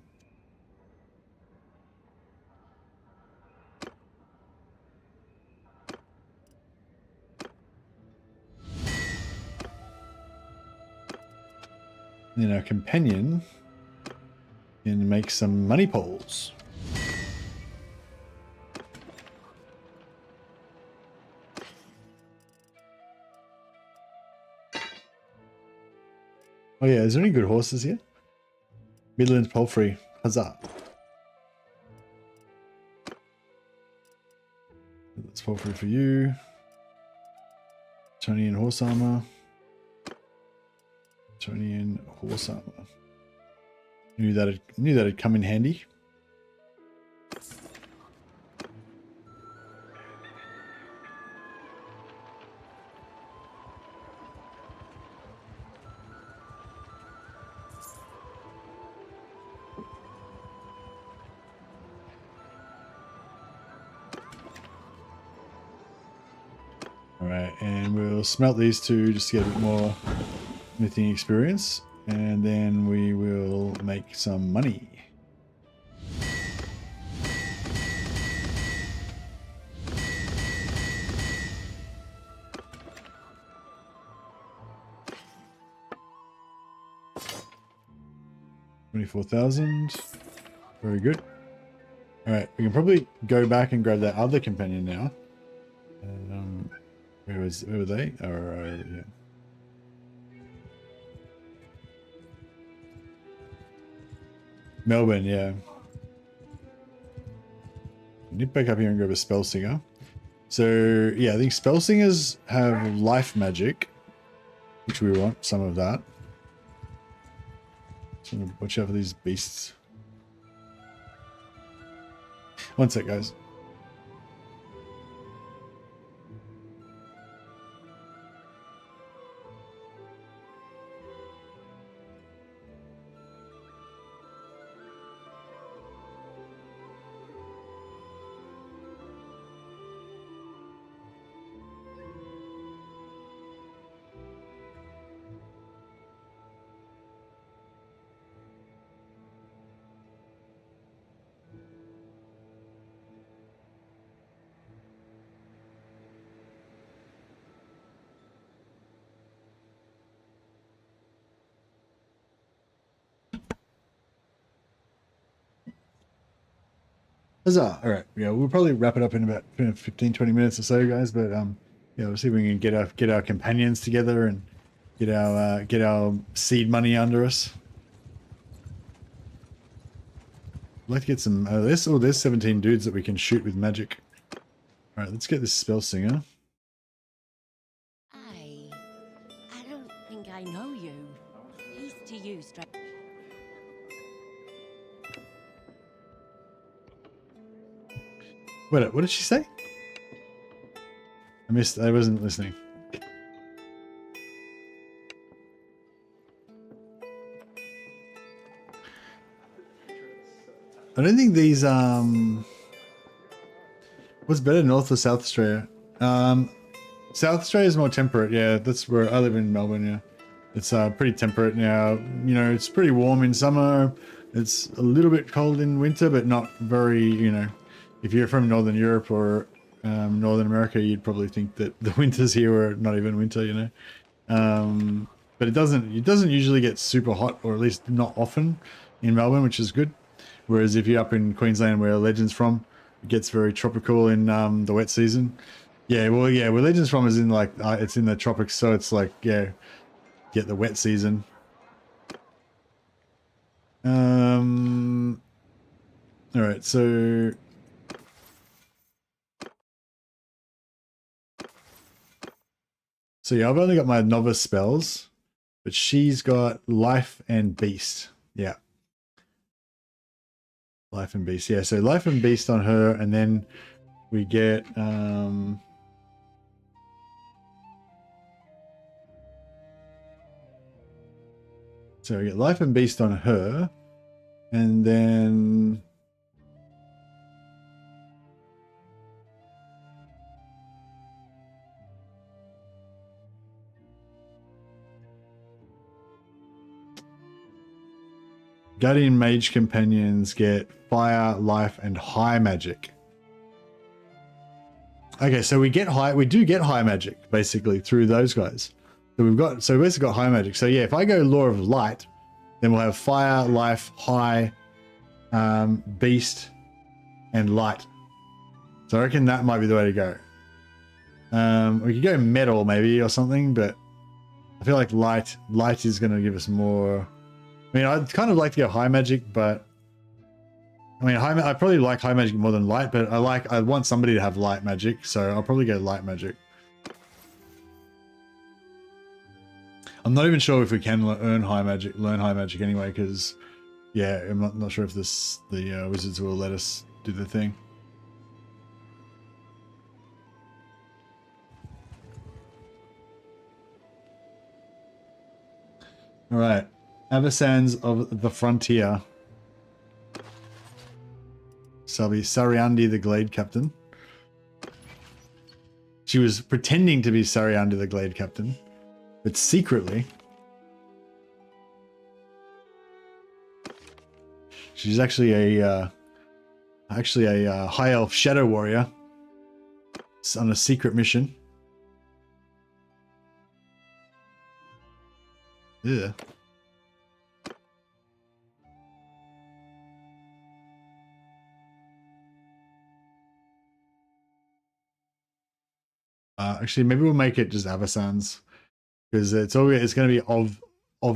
Then our companion can make some money poles. Oh yeah, is there any good horses here? Midland Palfrey, huzzah. That's Palfrey for you. Tony and horse armor. Tony and horse armor. Knew that'd come in handy. Alright, and we'll smelt these two just to get a bit more smithing experience, and then we will make some money. $24,000. Very good. Alright, we can probably go back and grab that other companion now. Where were they? Yeah. Melbourne, yeah. Nip back up here and grab a spell singer. So yeah, I think spell singers have life magic, which we want some of that. So watch out for these beasts. One sec, guys. Huzzah. All right. Yeah, we'll probably wrap it up in about 15-20 minutes or so, guys. But yeah, we'll see if we can get our companions together and get our seed money under us. I'd like to get some. There's 17 dudes that we can shoot with magic. All right, let's get this spell singer. I don't think I know you. Peace to you, stranger. Wait, what did she say? I wasn't listening. I don't think these what's better, North or South Australia? South Australia is more temperate. Yeah, that's where I live in Melbourne. Yeah, it's pretty temperate now. You know, it's pretty warm in summer. It's a little bit cold in winter, but not very. You know, if you're from Northern Europe or Northern America, you'd probably think that the winters here are not even winter. You know, but it doesn't usually get super hot, or at least not often in Melbourne, which is good. Whereas if you're up in Queensland, where Legend's from, it gets very tropical in the wet season. Yeah, well, yeah, where Legends from is in like it's in the tropics, so it's like yeah, get the wet season. All right, so yeah, I've only got my novice spells, but she's got life and beast. Yeah, life and beast. Yeah, so life and beast on her, and then we get so we get life and beast on her, and then Guardian Mage companions get fire, life, and high magic. Okay, so we do get high magic basically through those guys. So we basically got high magic. So yeah, if I go Law of Light, then we'll have fire, life, high, beast, and light. So I reckon that might be the way to go. We could go metal maybe or something, but I feel like light is going to give us more. I mean, I'd kind of like to go high magic, but I mean, I probably like high magic more than light, but I want somebody to have light magic, so I'll probably go light magic. I'm not even sure if we can learn high magic anyway, because yeah, I'm not sure if the wizards will let us do the thing. All right, Avacans of the Frontier. So I'll be Sariandi the Glade Captain. She was pretending to be Sariandi the Glade Captain, but secretly she's actually a high elf shadow warrior. It's on a secret mission. Yeah. Actually, maybe we'll make it just Avacans, because it's going to be of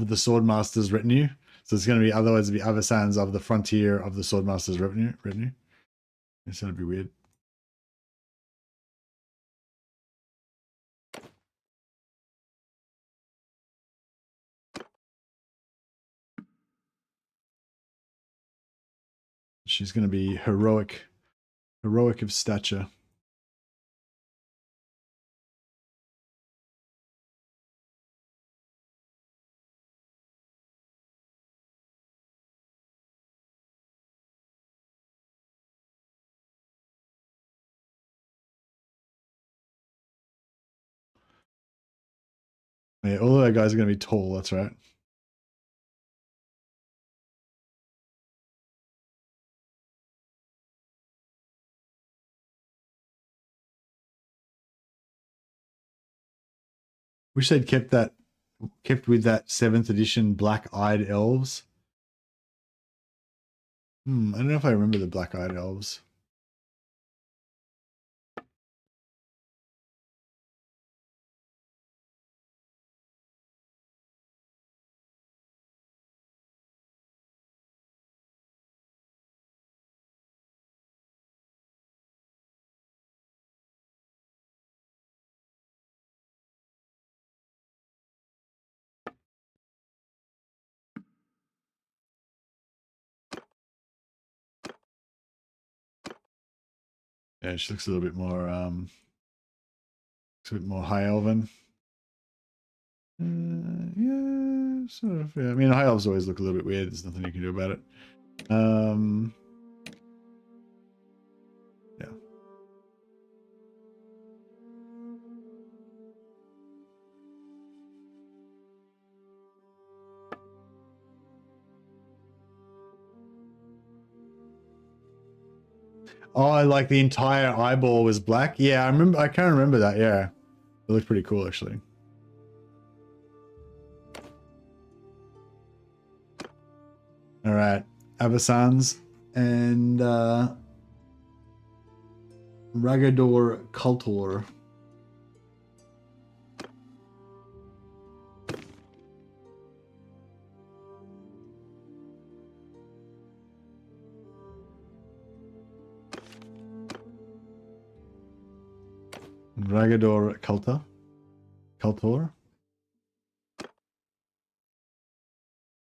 the Swordmaster's retinue. So it's going to be, otherwise it'd be Avacans of the Frontier of the Swordmaster's retinue. It's going to be weird. She's going to be heroic of stature. Yeah, all of our guys are going to be tall, that's right. Wish they'd kept with that 7th edition black-eyed elves. I don't know if I remember the black-eyed elves. Yeah, she looks a little bit more high elven. Yeah, sort of. Yeah. I mean, high elves always look a little bit weird. There's nothing you can do about it. Oh, like the entire eyeball was black. Yeah, I remember. I can't remember that. Yeah, it looked pretty cool actually. All right, Avasans and Ragador Cultor. Ragador Cultor.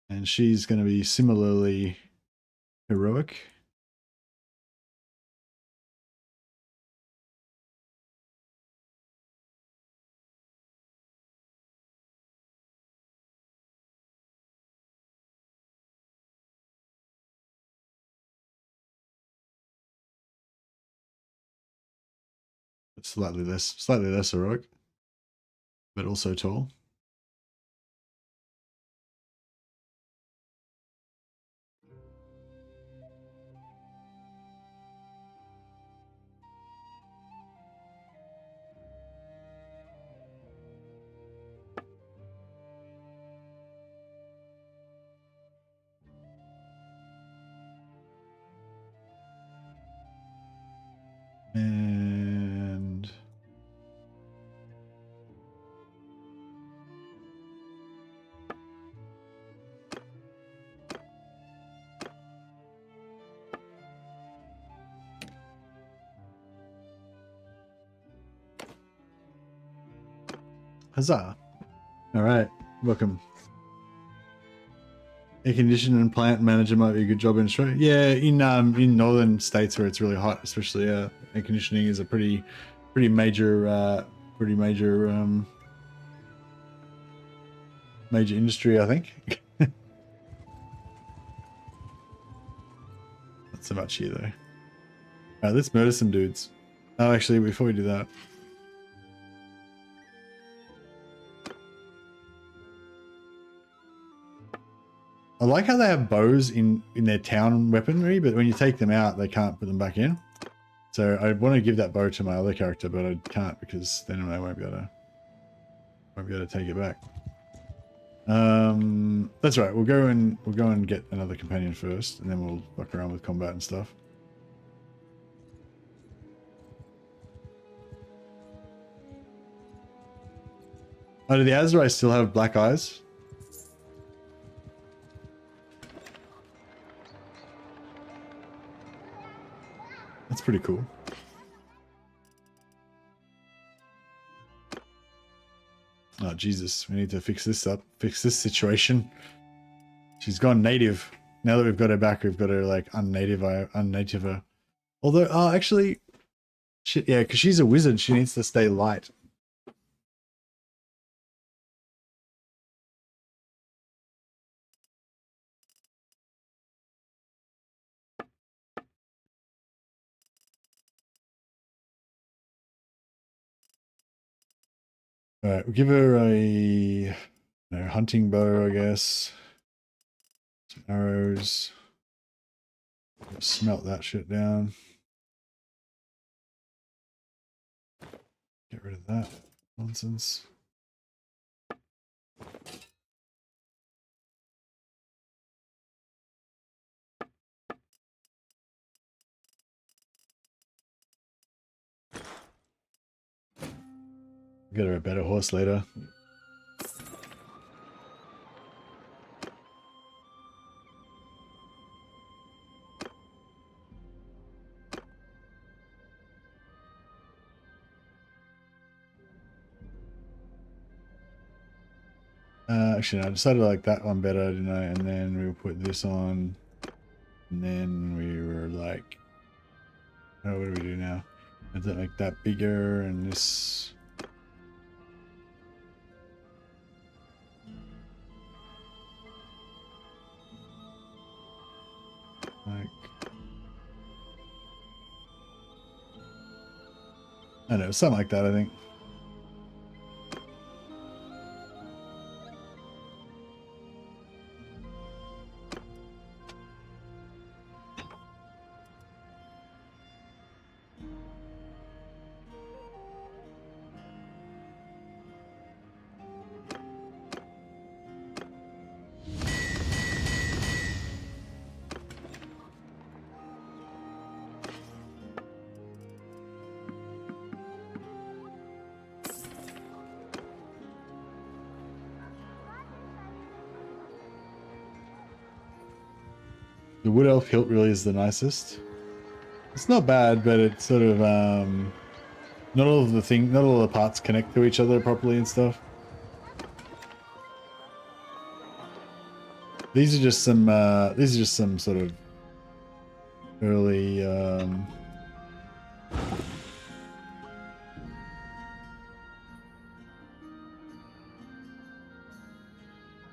And she's going to be similarly heroic. Slightly less heroic, but also tall. And huzzah. All right, welcome. Air conditioner and plant manager might be a good job in Australia. Yeah, in northern states where it's really hot, especially air conditioning is a pretty major major industry, I think. Not so much here though. All right, let's murder some dudes. Oh, actually, before we do that. I like how they have bows in their town weaponry, but when you take them out, they can't put them back in. So I want to give that bow to my other character, but I can't because then I won't be able to take it back. That's right. We'll go and get another companion first, and then we'll fuck around with combat and stuff. Oh, do the Azurai still have black eyes? That's pretty cool. Oh, Jesus. We need to fix this up. Fix this situation. She's gone native. Now that we've got her back, we've got her, like, unnative her. Although, oh, actually... Shit, yeah, because she's a wizard. She needs to stay light. Alright, we'll give her a hunting bow, I guess. Some arrows. Smelt that shit down. Get rid of that nonsense. Get her a better horse later. Actually, no, I decided I like that one better, didn't I? And then we'll put this on. And then we were like, oh, what do we do now? Does it make that bigger and this? Like, I don't know, something like that, I think. The wood elf hilt really is the nicest. It's not bad, but it's sort of not all of the parts connect to each other properly and stuff. These are just some sort of early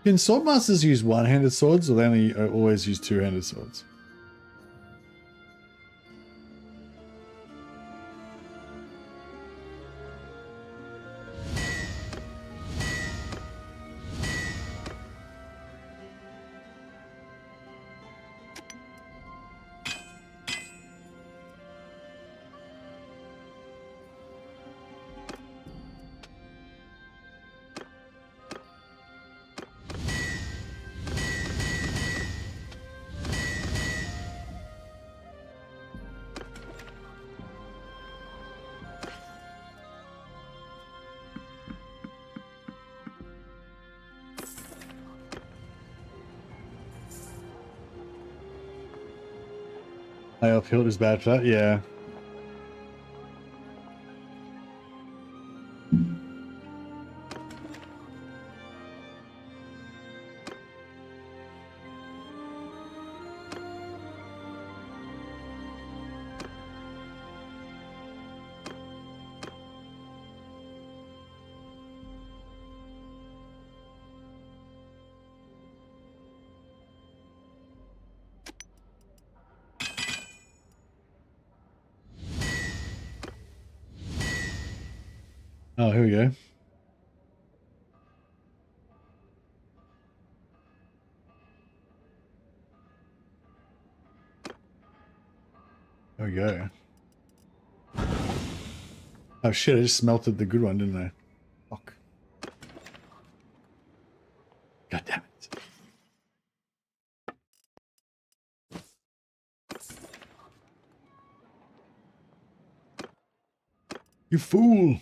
Can swordmasters use one-handed swords, or they only always use two-handed swords? High elf hilt is bad for that, yeah. Oh, here we go. There we go. Oh shit, I just smelted the good one, didn't I? Fuck. God damn it. You fool!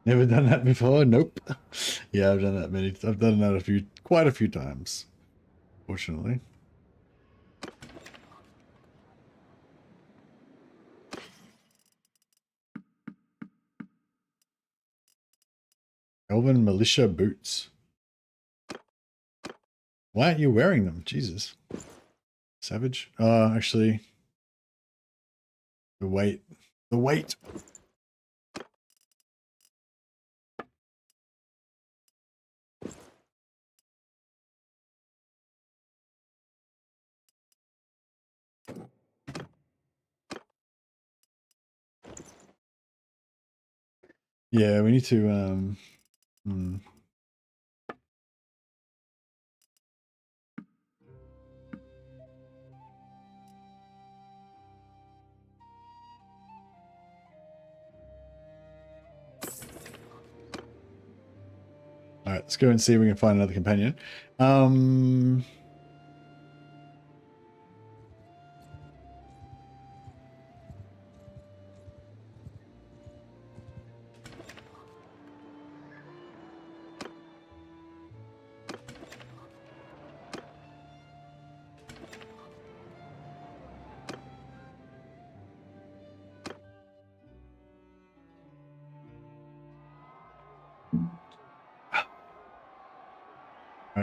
Never done that before? Nope. Yeah, I've done that I've done that quite a few times. Fortunately. Elven militia boots. Why aren't you wearing them? Jesus. Savage. Actually. The weight. The weight. Yeah, we need to All right, let's go and see if we can find another companion. All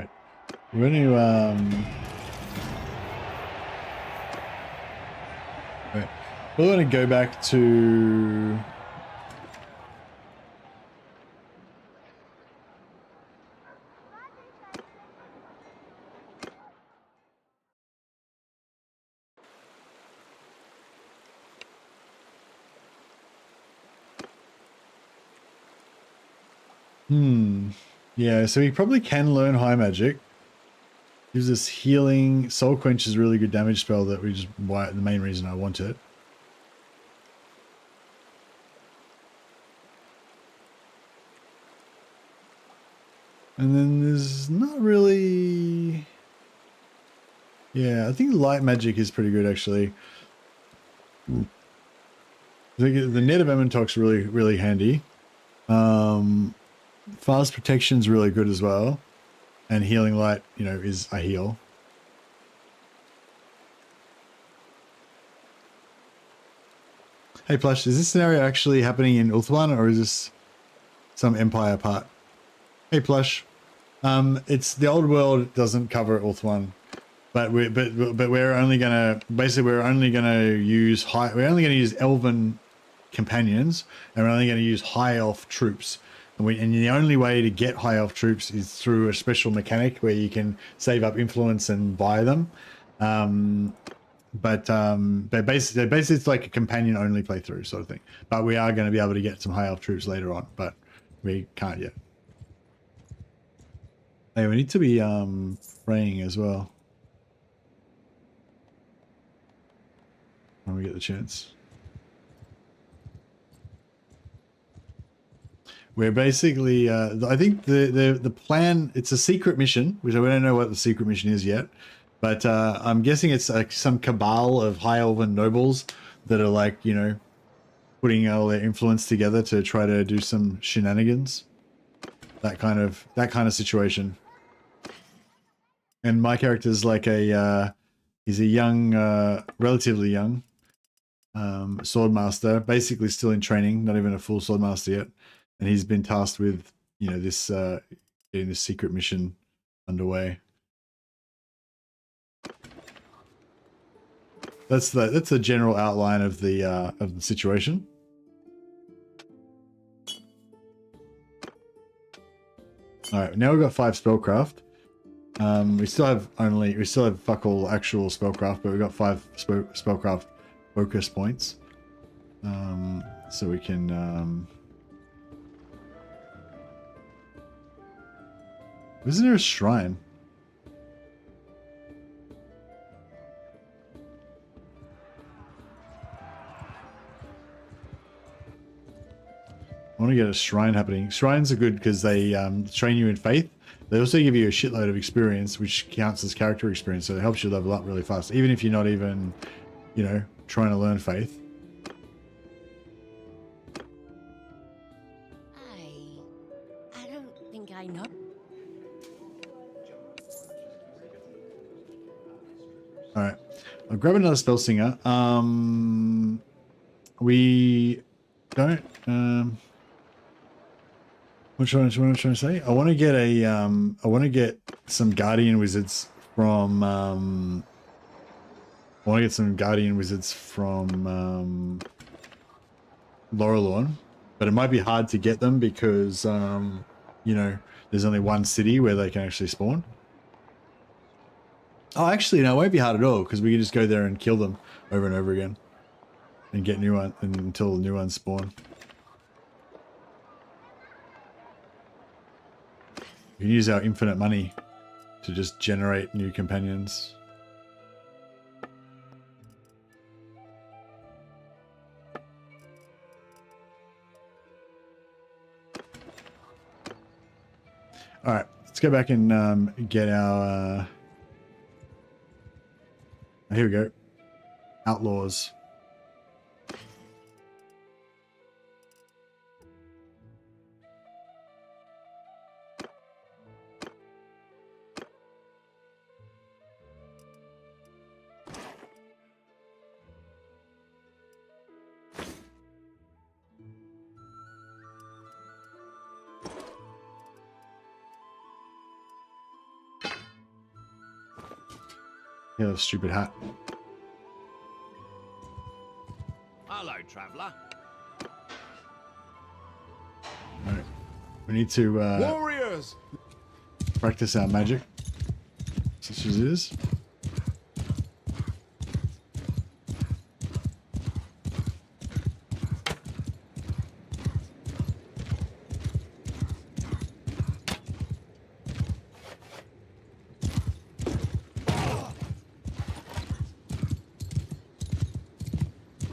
right, we're going to right. We're going to go back to yeah, so we probably can learn high magic. Gives us healing. Soul Quench is a really good damage spell that the main reason I want it. And then there's not really... Yeah, I think light magic is pretty good actually. The net of Emmentok's really handy. Fast protection's really good as well, and healing light, you know, is a heal. Hey Plush, is this scenario actually happening in Ulthuan, or is this some Empire part? Hey Plush, it's the old world doesn't cover Ulthuan, but we're only gonna use Elven companions, and we're only gonna use high elf troops. And the only way to get high elf troops is through a special mechanic where you can save up influence and buy them. But basically it's like a companion only playthrough sort of thing. But we are going to be able to get some high elf troops later on, but we can't yet. Hey, we need to be praying as well when we get the chance. We're basically, I think the plan, it's a secret mission, which we don't know what the secret mission is yet, but I'm guessing it's like some cabal of high elven nobles that are like, you know, putting all their influence together to try to do some shenanigans. That kind of situation. And my character's like he's a young, relatively young swordmaster, basically still in training, not even a full swordmaster yet. And he's been tasked with, you know, this getting this secret mission underway. That's the general outline of the situation. All right, now we've got 5 spellcraft. We still have fuck all actual spellcraft, but we've got 5 spellcraft focus points. So we can. Isn't there a shrine? I want to get a shrine happening. Shrines are good because they train you in faith. They also give you a shitload of experience, which counts as character experience, so it helps you level up really fast, even if you're not even, you know, trying to learn faith. I don't think I know. All right, I'll grab another spell singer. We don't. What am I trying to say? I want to get a. I want to get some guardian wizards from. I want to get some guardian wizards from Laurelorn, but it might be hard to get them because you know, there's only one city where they can actually spawn. Oh, actually, no, it won't be hard at all because we can just go there and kill them over and over again, and get new one until new ones spawn. We can use our infinite money to just generate new companions. All right, let's go back and get our. Here we go. Outlaws. Yeah, stupid hat. Hello, traveller. Alright. We need to Warriors! practice our magic, such as it is.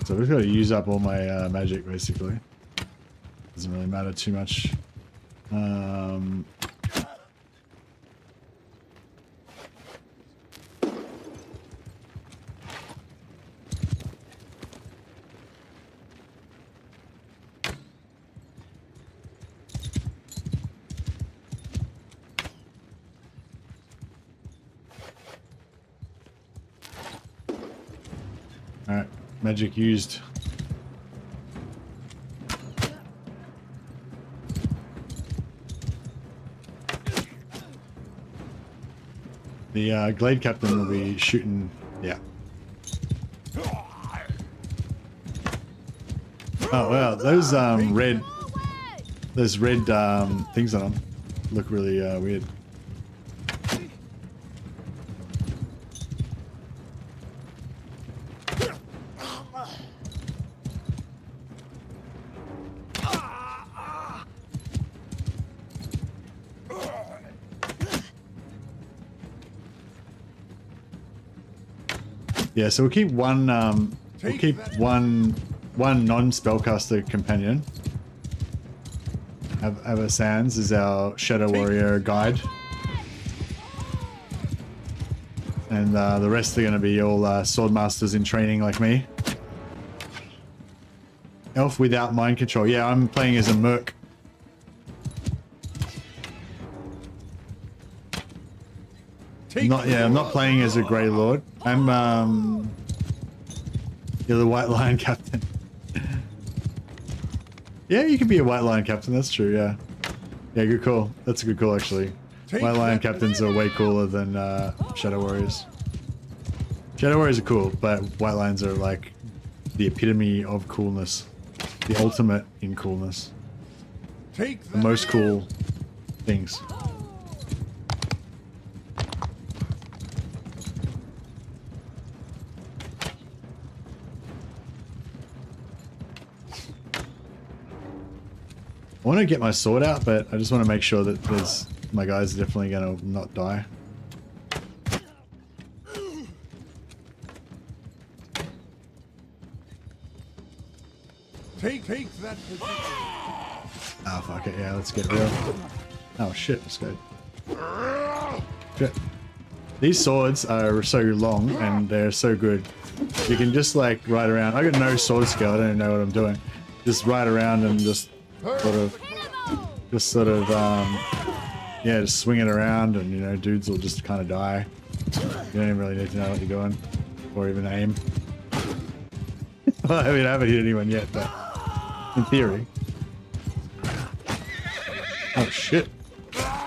So I've just got to use up all my magic, basically. Doesn't really matter too much. Alright, magic used. The Glade Captain will be shooting, yeah. Oh wow, those red things on them look really weird. Yeah, so we'll keep one one non-spellcaster companion. Ava Sands is our Shadow Warrior guide. And the rest are going to be all Swordmasters in training like me. Elf without mind control. Yeah, I'm playing as a merc. I'm not playing as a Grey Lord. I'm you're the White Lion Captain. Yeah, you can be a White Lion Captain, that's true, yeah. Yeah, good call. That's a good call actually. White Lion Captains are way cooler than Shadow Warriors. Shadow Warriors are cool, but White Lions are like the epitome of coolness. The ultimate in coolness. The most cool things. I want to get my sword out, but I just want to make sure that my guys are definitely going to not die. Take that position. Ah, fuck it. Yeah, let's get real. Oh shit, let's go. Shit. These swords are so long and they're so good. You can just like ride around. I got no sword skill. I don't even know what I'm doing. Just ride around and just sort of, yeah, just swing it around, and you know, dudes will just kind of die. You don't even really need to know what you're doing, or even aim. Well, I mean, I haven't hit anyone yet, but in theory. Oh shit!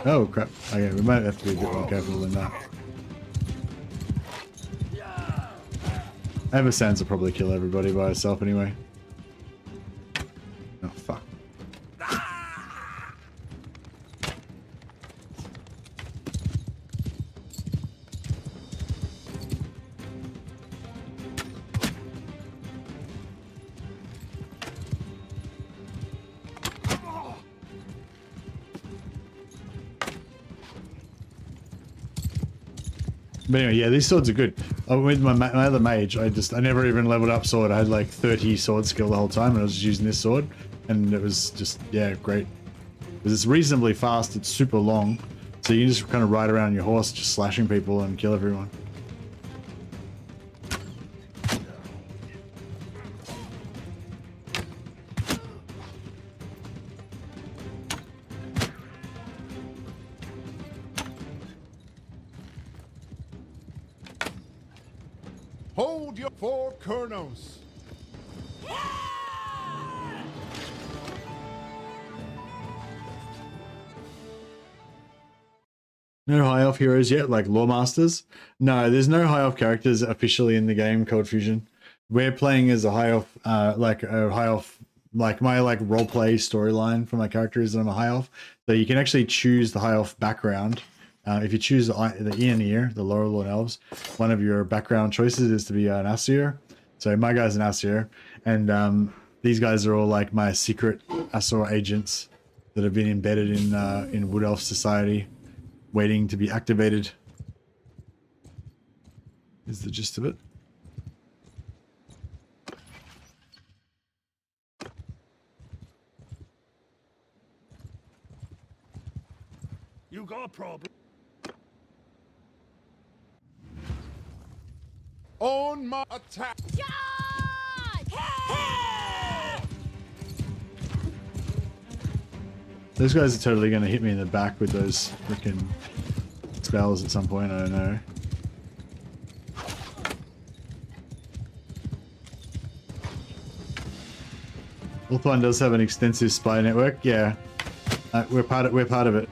Oh crap! Okay, we might have to be a bit more careful than that. Eversands will probably kill everybody by herself anyway. Oh fuck. But anyway, yeah, these swords are good. With my other mage, I never even leveled up sword. I had like 30 sword skill the whole time, and I was just using this sword, and it was just, yeah, great. Because it's reasonably fast, it's super long, so you can just kind of ride around your horse, just slashing people and kill everyone. Hold your 4 Kurnos. No high elf heroes yet, like Lawmasters? No, there's no high elf characters officially in the game, Cold Fusion. We're playing as a high elf, like my like roleplay storyline for my character is that I'm a high elf. So you can actually choose the high elf background. If you choose the Aeonir, the lower lord elves, one of your background choices is to be an Asur. So my guy's an Asur, and these guys are all like my secret Asur agents that have been embedded in Wood Elf society, waiting to be activated. Is the gist of it. You got a problem? On my attack. Those guys are totally going to hit me in the back with those freaking spells at some point, I don't know. Ultron does have an extensive spy network. Yeah, we're part of it.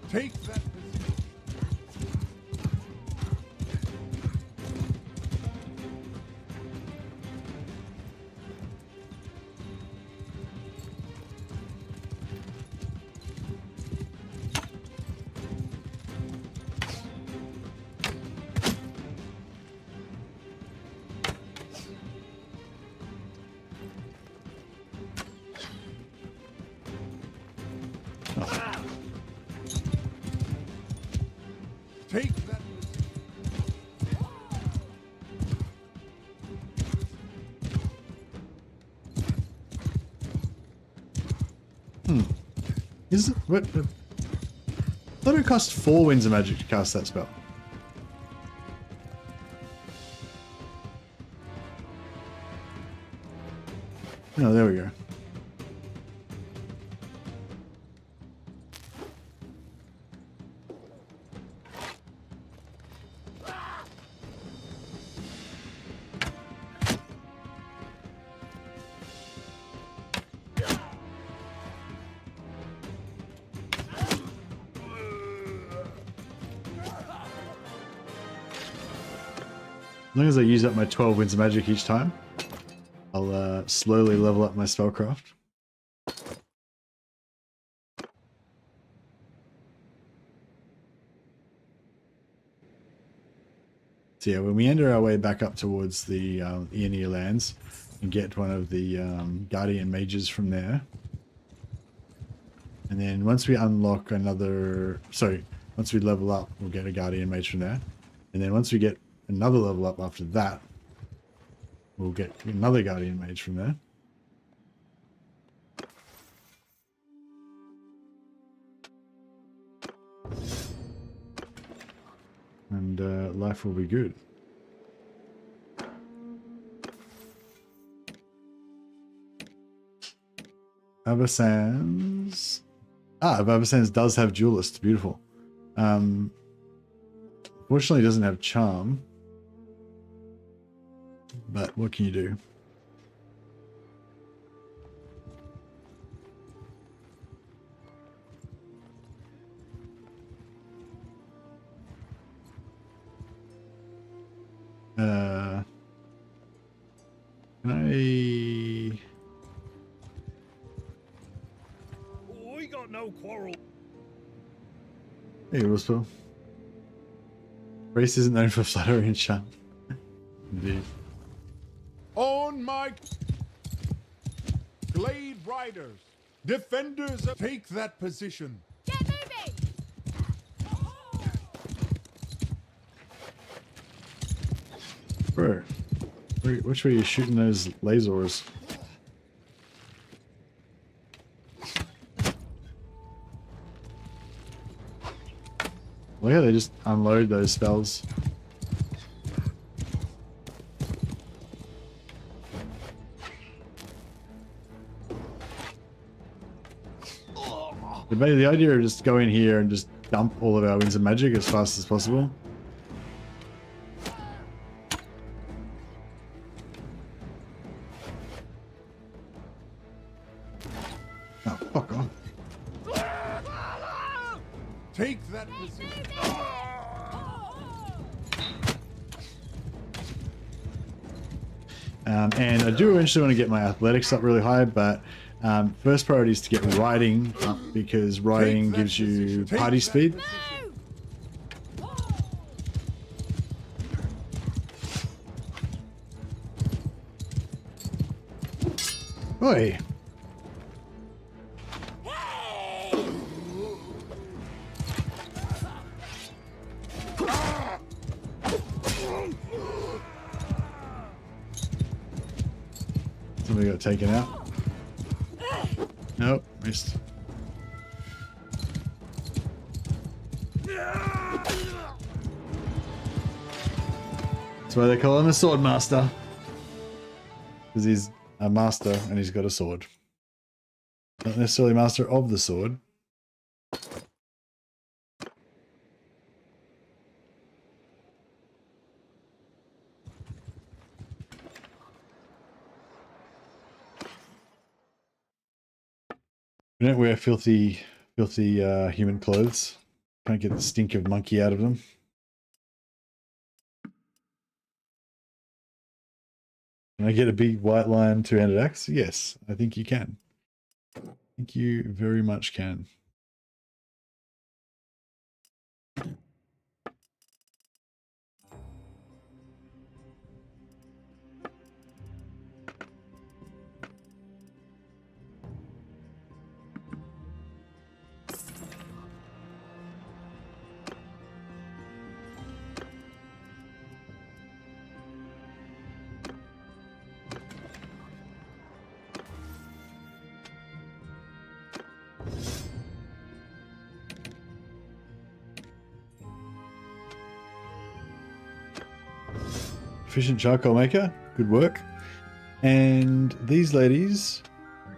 Take that position. Take that position. Is it what? I thought it cost 4 winds of magic to cast that spell. Oh, there we go. As long as I use up my 12 winds of magic each time, I'll slowly level up my spellcraft. So yeah, when we enter our way back up towards the Aenear lands and get one of the Guardian Mages from there, and then once we unlock another, once we level up, we'll get a Guardian Mage from there, and then once we get another level up after that, we'll get another Guardian Mage from there. And life will be good. Abersands. Abersands does have Duelist. Beautiful. Fortunately, it doesn't have Charm. But what can you do? Can I... We got no quarrel. Hey, Russell. Race isn't known for flattery and charm. Indeed. On my Glade Riders, defenders, take that position. Get moving! Bro, which way are you shooting those lasers? Well, yeah, they just unload those spells. The idea of just go in here and just dump all of our winds of magic as fast as possible. Oh, fuck off. Take that position. And I do eventually want to get my athletics up really high, but first priority is to get riding up, because riding gives you party speed. Oi! Somebody got taken out. Nope, missed. That's why they call him a Swordmaster. Because he's a master and he's got a sword. Not necessarily master of the sword. We don't wear filthy human clothes. Can't get the stink of monkey out of them. Can I get a big white lion two-handed axe? Yes, I think you can. I think you very much can. Efficient charcoal maker, good work. And these ladies,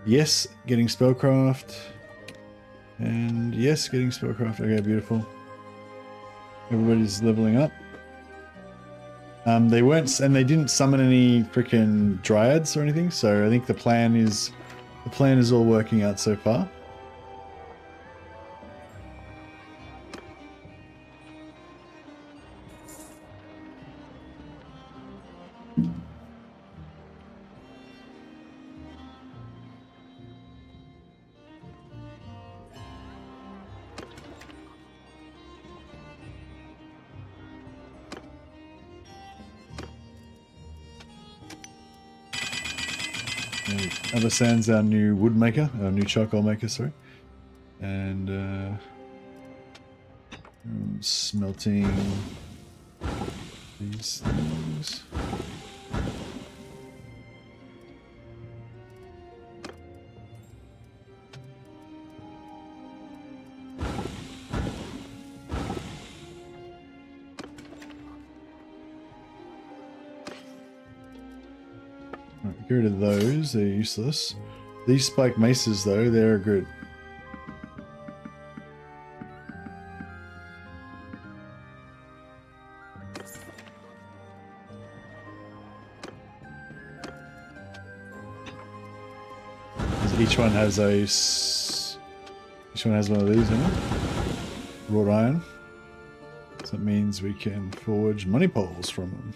yes, getting spellcraft. And yes, getting spellcraft. Okay, beautiful. Everybody's leveling up. They weren't, and they didn't summon any freaking dryads or anything. So I think the plan is all working out so far. Sands our new wood maker, our new charcoal maker, sorry. And smelting these things. Get rid of those, they're useless. These spike maces though, they're good. Each one has one of these in it. Wrought iron. So that means we can forge money poles from them.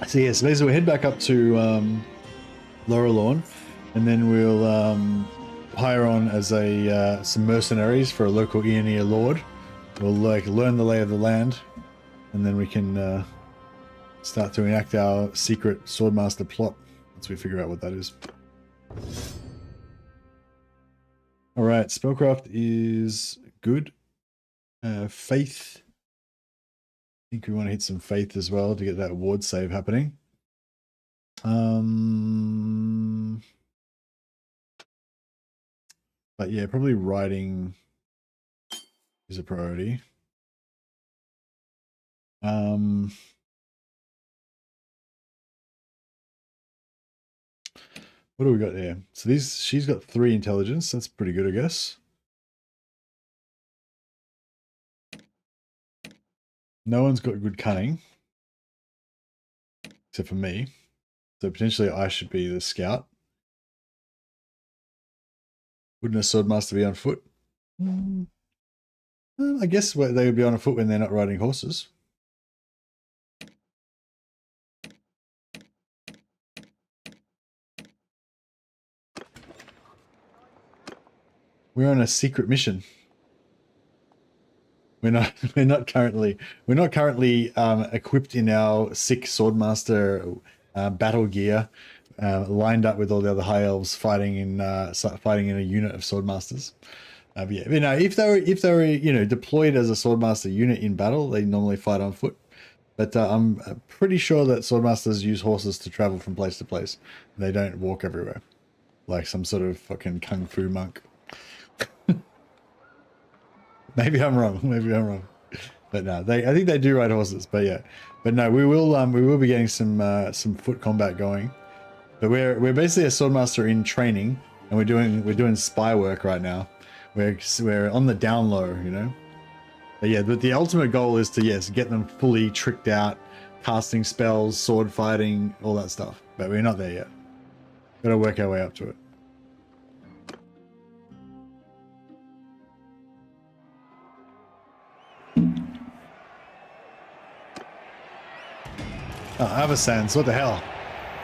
So yes, basically we'll head back up to Laurelawn, and then we'll hire on as some mercenaries for a local Aeonir lord. We'll learn the lay of the land, and then we can start to enact our secret Swordmaster plot once we figure out what that is. All right, spellcraft is good. Faith. I think we want to hit some faith as well to get that ward save happening. But yeah, probably writing is a priority. What do we got there? So she's got 3 intelligence. That's pretty good, I guess. No one's got good cunning. Except for me. So potentially I should be the scout. Wouldn't a swordmaster be on foot? I guess they would be on foot when they're not riding horses. We're on a secret mission. We're not currently equipped in our sick swordmaster battle gear, lined up with all the other high elves fighting in a unit of swordmasters. But yeah, if they were deployed as a swordmaster unit in battle, they normally fight on foot. But I'm pretty sure that Swordmasters use horses to travel from place to place. They don't walk everywhere. Like some sort of fucking kung fu monk. Maybe I'm wrong. Maybe I'm wrong. But no, I think they do ride horses. But yeah, but no, we will be getting some foot combat going. But we're basically a Swordmaster in training, and we're doing spy work right now. We're on the down low, you know. But yeah, but the ultimate goal is to get them fully tricked out, casting spells, sword fighting, all that stuff. But we're not there yet. Got to work our way up to it. Oh, Avasans, what the hell?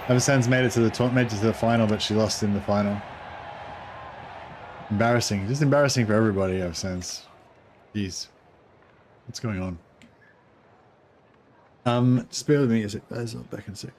Avasans made it to the final, but she lost in the final. Embarrassing, just embarrassing for everybody, Avasans. Jeez. What's going on? Just bear with me a sec, guys. I'll be back in a sec.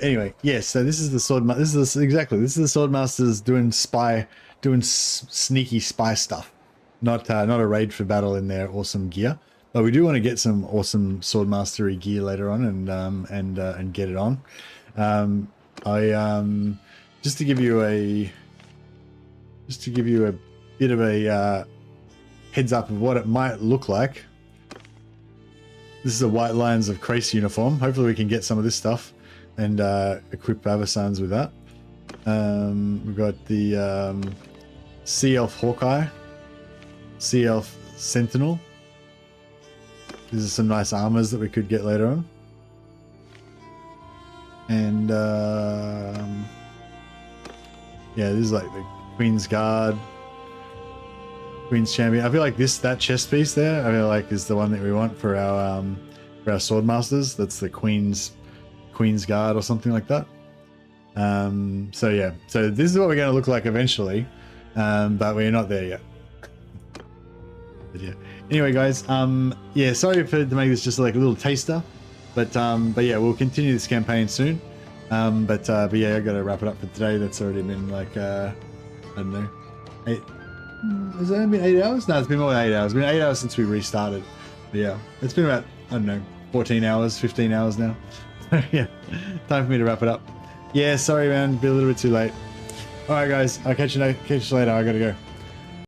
Anyway, yes. So this is the This is the Swordmasters doing sneaky spy stuff. Not a raid for battle in their awesome gear, but we do want to get some awesome Swordmastery gear later on and get it on. Just to give you a bit of a heads up of what it might look like. This is a White Lions of Crace uniform. Hopefully we can get some of this stuff and equip Avasans with that. We've got the Sea Elf Hawkeye, Sea Elf Sentinel. These are some nice armors that we could get later on. And yeah, this is like the Queen's Guard, Queen's Champion. I feel like that chest piece there, I feel like is the one that we want for our Swordmasters. That's the Queen's Guard or something like that. So yeah, so this is what we're going to look like eventually, but we're not there yet. But yeah. Anyway, guys, yeah, sorry to make this just like a little taster, but yeah, we'll continue this campaign soon. But yeah, I got to wrap it up for today. That's already been like I don't know, has it only been 8 hours? No, it's been more than 8 hours. It's been 8 hours since we restarted. But yeah, it's been about, I don't know, 14 hours, 15 hours now. Yeah, time for me to wrap it up. Yeah, sorry man, be a little bit too late. All right guys, I'll catch you later. I gotta go.